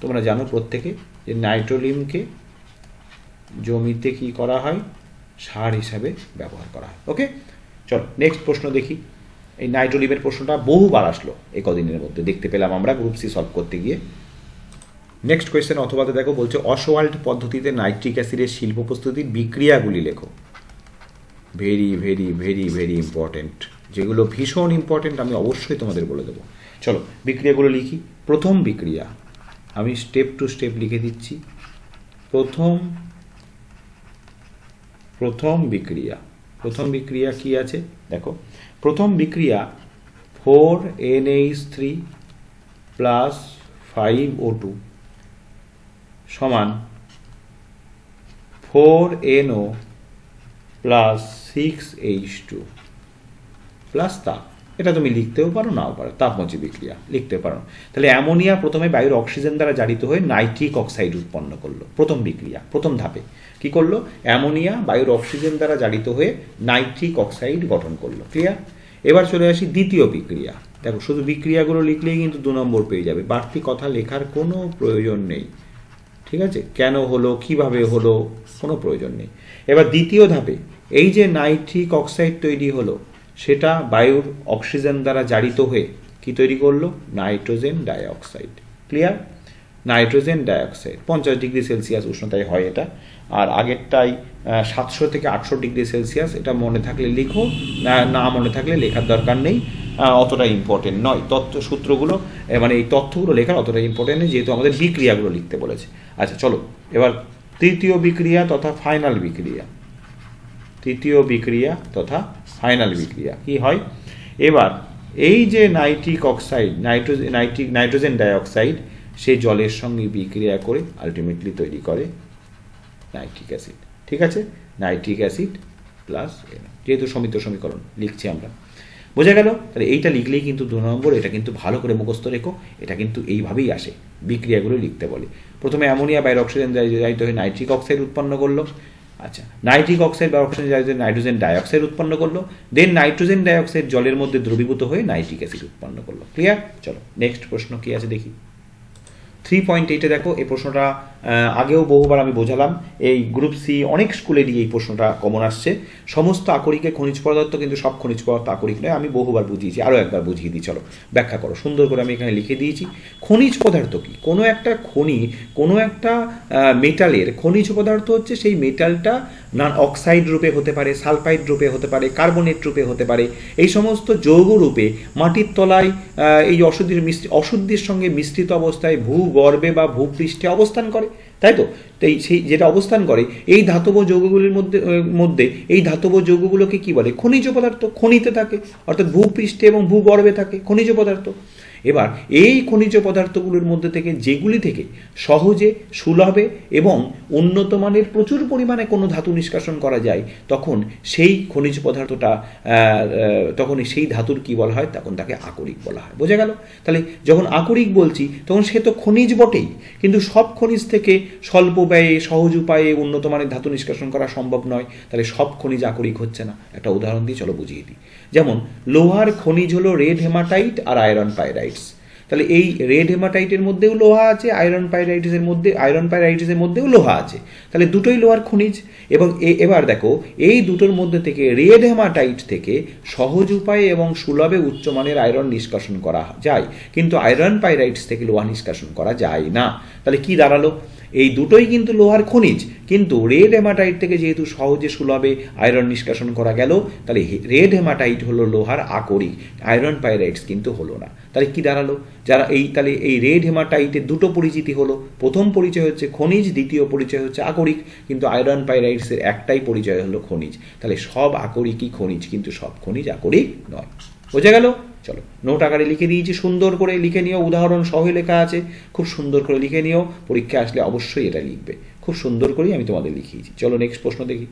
তোমরা জানো প্রত্যেকে যে নাইট্রোলিমকে জমিতে কি করা হয়, সার হিসাবে ব্যবহার করা হয়। ওকে, চলো নেক্সট প্রশ্ন দেখি। এই নাইট্রোলিমের প্রশ্নটা বহুবার আসলো এই কদিনের মধ্যে, দেখতে পেলাম আমরা গ্রুপ সি সলভ করতে গিয়ে। নেক্সট কোয়েশ্চেন অথবাতে দেখো বলছে অসওয়াল্ড পদ্ধতিতে নাইট্রিক অ্যাসিডের শিল্প প্রস্তুতির বিক্রিয়াগুলি লেখো। Very very very very important, যেগুলো ভীষণ ইম্পর্টেন্ট আমি অবশ্যই তোমাদের বলে দেবো। চলো বিক্রিয়াগুলো লিখি। প্রথম বিক্রিয়া, আমি স্টেপ টু স্টেপ লিখে দিচ্ছি। প্রথম বিক্রিয়া কি আছে দেখো। প্রথম বিক্রিয়া 4NH3 প্লাস 5O2 সমান 4NO প্লাস 6H2 প্লাস তাপ। এটা তুমি লিখতেও পারো, নাও পারো, তাপমোচী বিক্রিয়া লিখতে পারো। তাহলে অ্যামোনিয়া প্রথমে বায়ুর অক্সিজেন দ্বারা জারিত হয়ে নাইট্রিক অক্সাইড উৎপন্ন করলো। প্রথম বিক্রিয়া, প্রথম ধাপে কি করলো? অ্যামোনিয়া বায়ুর অক্সিজেন দ্বারা জারিত হয়ে নাইট্রিক অক্সাইড গঠন করলো। ক্লিয়ার? এবার চলে আসি দ্বিতীয় বিক্রিয়া। দেখো, শুধু বিক্রিয়াগুলো লিখলেই কিন্তু 2 নম্বর পেয়ে যাবে, বাড়তি কথা লেখার কোনো প্রয়োজন নেই। ঠিক আছে? কেন হলো, কিভাবে হলো, কোনো প্রয়োজন নেই। এবার দ্বিতীয় ধাপে এই যে নাইট্রিক অক্সাইড তৈরি হলো, সেটা বায়ুর অক্সিজেন দ্বারা জারিত হয়ে কি তৈরি করলো? Nitrogen dioxide. Clear? Nitrogen dioxide 50 degree Celsius উষ্ণতায় হয় এটা, আর আগেরটাই 700 থেকে 800 ডিগ্রি সেলসিয়াস। এটা মনে থাকলে লিখো, না মনে থাকলে লেখার দরকার নেই, অতটা ইম্পর্টেন্ট নয়। তথ্য সূত্রগুলো মানে এই তথ্যগুলো লেখার অতটা ইম্পর্টেন্ট নেই, যেহেতু আমাদের বিক্রিয়াগুলো লিখতে বলেছে। আচ্ছা চলো, এবার তৃতীয় বিক্রিয়া তথা ফাইনাল বিক্রিয়া। তৃতীয় বিক্রিয়া তথা ফাইনাল বিক্রিয়া কি হয়? এবার এই যে নাইট্রিক অক্সাইড, নাইট্রোজেন ডাইঅক্সাইড, সে জলের সঙ্গে বিক্রিয়া করে আলটিমেটলি তৈরি করে নাইট্রিক অ্যাসিড। ঠিক আছে? নাইট্রিক অ্যাসিড প্লাস, যেহেতু সমিত সমীকরণ লিখছি আমরা, বোঝা গেল? তাহলে এইটা লিখলেই কিন্তু 2 নম্বর। এটা কিন্তু ভালো করে মুখস্থ রেখো, এটা কিন্তু এইভাবেই আসে, বিক্রিয়াগুলো লিখতে বলে। প্রথমে অ্যামোনিয়া বায়ুর অক্সিজেন জারিত হয়ে নাইট্রিক অক্সাইড উৎপন্ন করলো। আচ্ছা, নাইট্রিক অক্সাইড বা অক্সিজেন জারিত নাইট্রোজেন ডাইঅক্সাইড উৎপন্ন করলো। দেন নাইট্রোজেন ডাইঅক্সাইড জলের মধ্যে দ্রবীভূত হয়ে নাইট্রিক অ্যাসিড উৎপন্ন করলো। ক্লিয়ার? চলো নেক্সট প্রশ্ন কি আছে দেখি। 3.8-এ দেখো, এই প্রশ্নটা আগেও বহুবার আমি বোঝালাম। এই গ্রুপ সি অনেক স্কুলেরই এই প্রশ্নটা কমন আসছে। সমস্ত আকরিকে খনিজ পদার্থ, কিন্তু সব খনিজ পদার্থ আকরিক নয়। আমি বহুবার বুঝিয়েছি, আরও একবার বুঝিয়ে দিই, চলো ব্যাখ্যা করো। সুন্দর করে আমি এখানে লিখে দিয়েছি। খনিজ পদার্থ কি? কোনো একটা খনি, কোনো একটা মেটালের খনিজ পদার্থ হচ্ছে সেই মেটালটা অক্সাইড রূপে হতে পারে, সালফাইড রূপে হতে পারে, কার্বনেট রূপে হতে পারে। এই সমস্ত যৌগ রূপে মাটির তলায় এই অশুদ্ধির সঙ্গে মিশ্রিত অবস্থায় ভূগর্ভে বা ভূপৃষ্ঠে অবস্থান করে, তাই তো? সেই যেটা অবস্থান করে এই ধাতব যৌগগুলির মধ্যে এই ধাতব যৌগগুলোকে কি বলে? খনিজ পদার্থ। খনিতে থাকে, অর্থাৎ ভূপৃষ্ঠে এবং ভূগর্ভে থাকে খনিজ পদার্থ। এবার এই খনিজ পদার্থগুলোর মধ্যে থেকে যেগুলি থেকে সহজে, সুলভে এবং উন্নত মানের প্রচুর পরিমাণে কোনো ধাতু নিষ্কাশন করা যায়, তখন সেই খনিজ পদার্থটা, তখন সেই ধাতুর কি বলা হয়? তখন তাকে আকরিক বলা হয়। বোঝা গেল? তাহলে যখন আকরিক বলছি, তখন সে তো খনিজ বটেই, কিন্তু সব খনিজ থেকে স্বল্প ব্যয়ে, সহজ উপায়ে উন্নত মানের ধাতু নিষ্কাশন করা সম্ভব নয়। তাহলে সব খনিজ আকরিক হচ্ছে না। একটা উদাহরণ দিয়ে চলো বুঝিয়ে দিই। যেমন লোহার খনিজ হলো রেড হেমাটাইট আর আয়রন পাইরাইটস। তাহলে এই রেড হেমাটাইটের মধ্যেও লোহা আছে, আয়রন পাইরাইটিসের মধ্যেও লোহা আছে। তাহলে দুটোই লোহার খনিজ। এবং এবার দেখো, এই দুটোর মধ্যে থেকে রেড হেমাটাইট থেকে সহজ উপায়ে এবং সুলভে উচ্চমানের আয়রন নিষ্কাশন করা যায়, কিন্তু আয়রন পাইরাইটস থেকে লোহা নিষ্কাশন করা যায় না। তাহলে কি দাঁড়ালো? এই দুটোই কিন্তু লোহার খনিজ, কিন্তু রেড হেমাটাইট থেকে যেহেতু সহজে সুলভে আয়রন নিষ্কাশন করা গেল, তাহলে রেড হেমাটাইট হলো লোহার আকরিক, আয়রন পাইরাইটস কিন্তু হলো না। তাহলে কি দাঁড়ালো? তাহলে এই রেড হেমাটাইটের দুটো পরিচিতি হলো। প্রথম পরিচয় হচ্ছে খনিজ, দ্বিতীয় পরিচয় হচ্ছে আকরিক, কিন্তু আয়রন পাইরাইটসের একটাই পরিচয় হলো খনিজ। তাহলে সব আকরিকই খনিজ, কিন্তু সব খনিজ আকরিক নয়। বোঝা গেল? চলো, নোট আকারে লিখে দিয়েছি, সুন্দর করে লিখে নিও। উদাহরণ সহ লেখা আছে, খুব সুন্দর করে লিখে নিও। পরীক্ষা আসলে অবশ্যই এটা লিখবে। খুব সুন্দর করেই আমি তোমাদের লিখিয়েছি। চলো নেক্সট প্রশ্ন দেখি।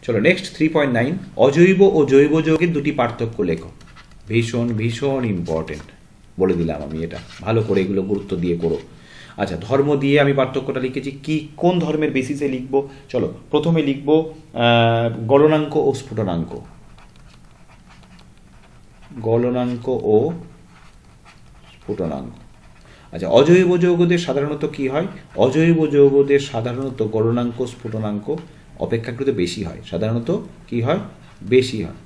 চলো নেক্সট 3.9, অজৈব ও জৈব যৌগের দুটি পার্থক্য লেখো। ভীষণ ভীষণ ইম্পর্টেন্ট, বলে দিলাম আমি। এটা ভালো করে এগুলো গুরুত্ব দিয়ে করো। আচ্ছা, ধর্ম দিয়ে আমি পার্থক্যটা লিখেছি। কি কোন ধর্মের বেসিসে লিখবো? চলো প্রথমে লিখবো গলনাঙ্ক ও স্ফুটনাঙ্ক। গলনাঙ্ক ও স্ফুটনাঙ্ক। আচ্ছা, অজৈব যৌগদের সাধারণত কি হয়? অজৈব যৌগদের সাধারণত গলনাঙ্ক স্ফুটনাঙ্ক অপেক্ষাকৃত বেশি হয়। সাধারণত কি হয়? বেশি হয়।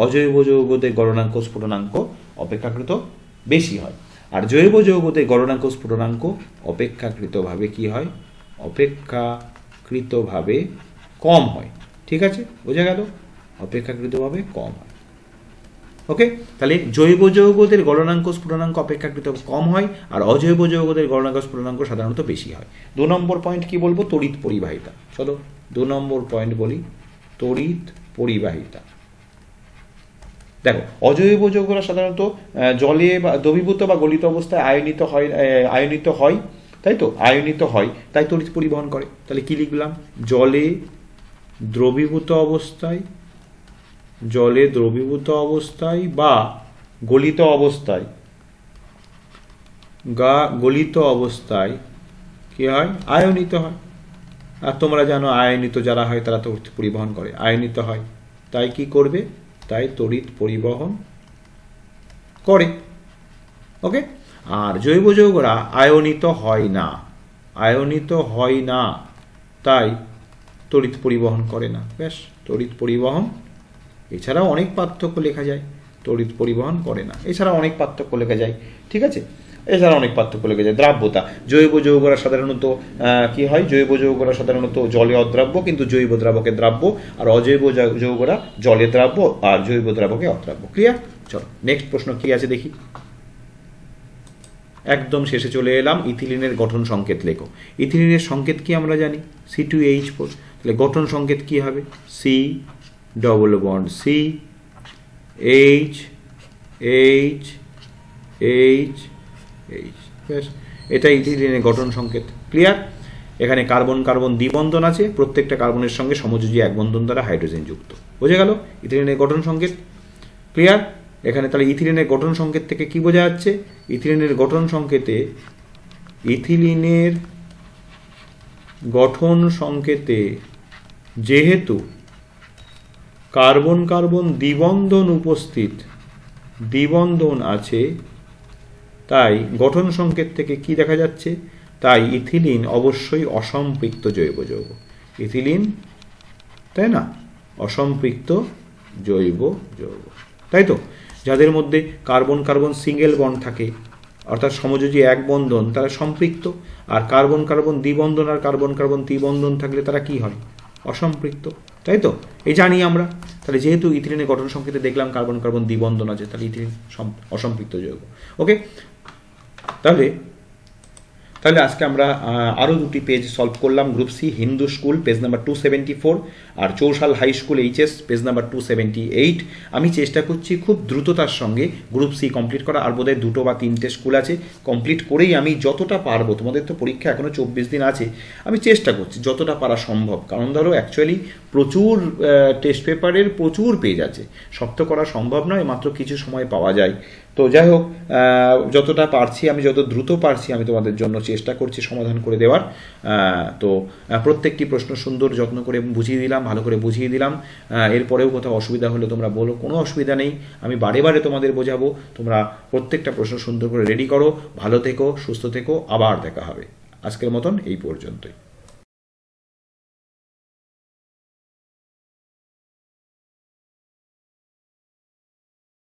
অজৈব যৌগদের গলনাঙ্ক স্ফুটনাঙ্ক অপেক্ষাকৃত বেশি হয়। আর জৈব যৌগদের গলনাঙ্ক স্ফুটনাঙ্ক অপেক্ষাকৃতভাবে কি হয়? অপেক্ষাকৃতভাবে কম হয়। ঠিক আছে, বোঝা গেল? অপেক্ষাকৃতভাবে কম হয়। ওকে, তাহলে জৈব যৌগদের গলনাঙ্ক স্ফুটনাঙ্ক অপেক্ষাকৃত কম হয়, আর অজৈব যৌগদের গলনাঙ্ক স্ফুটনাঙ্ক সাধারণত বেশি হয়। 2 নম্বর পয়েন্ট কি বলবো? তড়িৎ পরিবাহিতা। চলো 2 নম্বর পয়েন্ট বলি, তড়িৎ পরিবাহিতা। দেখো, অজৈব যৌগরা সাধারণত জলে বা দ্রবীভূত বা গলিত অবস্থায় আয়নিত হয়, তাই তো? আয়নিত হয়, তাই তড়িৎ পরিবহন করে। তাহলে কি লিখলাম? জলে দ্রবীভূত অবস্থায় জলে দ্রবীভূত অবস্থায় বা গলিত অবস্থায় গলিত অবস্থায় কি হয়? আয়নিত হয়। আর তোমরা জানো আয়নিত যারা হয় তারা তড়িৎ পরিবহন করে, আয়নিত হয়। তাই কি করবে? তাই তড়িৎ পরিবহন করে। ওকে। আর জৈব যৌগরা আয়নিত হয় না, আয়নিত হয় না, তাই তড়িৎ পরিবহন করে না। ব্যাস, তড়িৎ পরিবহন। এছাড়াও অনেক পার্থক্য লেখা যায়, তড়িৎ পরিবহন করে না। এছাড়া অনেক পার্থক্য লেখা যায়, ঠিক আছে? এছাড়া অনেক পার্থক্য লেখা যায়। দ্রাব্যতা, জৈব যৌগরা সাধারণত কি হয়? জৈব যৌগরা সাধারণত জলে অদ্রাব্য, কিন্তু জৈব দ্রাবকে দ্রাব্য। আর অজৈব যৌগরা জলে দ্রাব্য আর জৈব দ্রাবকে অদ্রাব্য। ক্লিয়ার? চলো নেক্সট প্রশ্ন কি আছে দেখি। একদম শেষে চলে এলাম। ইথিলিনের গঠন সংকেত লেখো। ইথিলিনের সংকেত কি আমরা জানি? C2H4। তাহলে গঠন সংকেত কি হবে? C double bond C H H H H। ব্যাস, এটা ইথিলিনের গঠন সংকেত। ক্লিয়ার? এখানে কার্বন কার্বন দ্বিবন্ধন আছে, প্রত্যেকটা কার্বনের সঙ্গে সমযোজী এক বন্ধন দ্বারা হাইড্রোজেন যুক্ত। বোঝা গেল ইথিলিনের গঠন সংকেত? ক্লিয়ার? এখানে তাহলে ইথিলিনের গঠন সংকেত থেকে কি বোঝা যাচ্ছে? ইথিলিনের গঠন সংকেতে, ইথিলিনের গঠন সংকেতে যেহেতু কার্বন কার্বন দ্বিবন্ধন উপস্থিত, দ্বিবন্ধন আছে, তাই গঠন সংকেত থেকে কি দেখা যাচ্ছে? তাই ইথিলিন অবশ্যই অসম্পৃক্ত জৈব যৌগ। ইথিলিন, তাই না, অসম্পৃক্ত জৈব যৌগ, তাই তো? যাদের মধ্যে কার্বন কার্বন সিঙ্গেল বন্ড থাকে, অর্থাৎ সমযোজী এক বন্ধন, তারা সম্পৃক্ত। আর কার্বন কার্বন দ্বিবন্ধন আর কার্বন কার্বন ত্রিবন্ধন থাকলে তারা কি হয়? অসম্পৃক্ত, তাই তো? এই জানি আমরা। তাহলে যেহেতু ইথিলিনের গঠন সংকেতে দেখলাম কার্বন কার্বন দ্বিবন্ধন আছে, তাহলে ইথিলিন অসম্পৃক্ত যৌগ। ওকে। তাহলে আজকে আমরা আরও দুটি পেজ সলভ করলাম। Group C Hindu school page number 274 আর Chaushal high school HS page number 278। আমি চেষ্টা করছি খুব দ্রুততার সঙ্গে গ্রুপ সি কমপ্লিট করা। আর বোধহয় 2 বা 3টে স্কুল আছে, কমপ্লিট করেই আমি যতটা পারবো, তোমাদের তো পরীক্ষা এখনও 24 দিন আছে, আমি চেষ্টা করছি যতটা পারা সম্ভব। কারণ ধরো অ্যাকচুয়ালি প্রচুর টেস্ট পেপারের প্রচুর পেজ আছে, সব তো করা সম্ভব নয়, মাত্র কিছু সময় পাওয়া যায়। তো যাই হোক, যতটা পারছি, আমি যত দ্রুত পারছি আমি তোমাদের জন্য চেষ্টা করছি সমাধান করে দেওয়ার। তো প্রত্যেকটি প্রশ্ন সুন্দর যত্ন করে বুঝিয়ে দিলাম, ভালো করে বুঝিয়ে দিলাম। এরপরেও কোথাও অসুবিধা হলে তোমরা বলো, কোনো অসুবিধা নেই, আমি বারে বারে তোমাদের বোঝাবো। তোমরা প্রত্যেকটা প্রশ্ন সুন্দর করে রেডি করো। ভালো থেকো, সুস্থ থেকো, আবার দেখা হবে। আজকের মতন এই পর্যন্তই।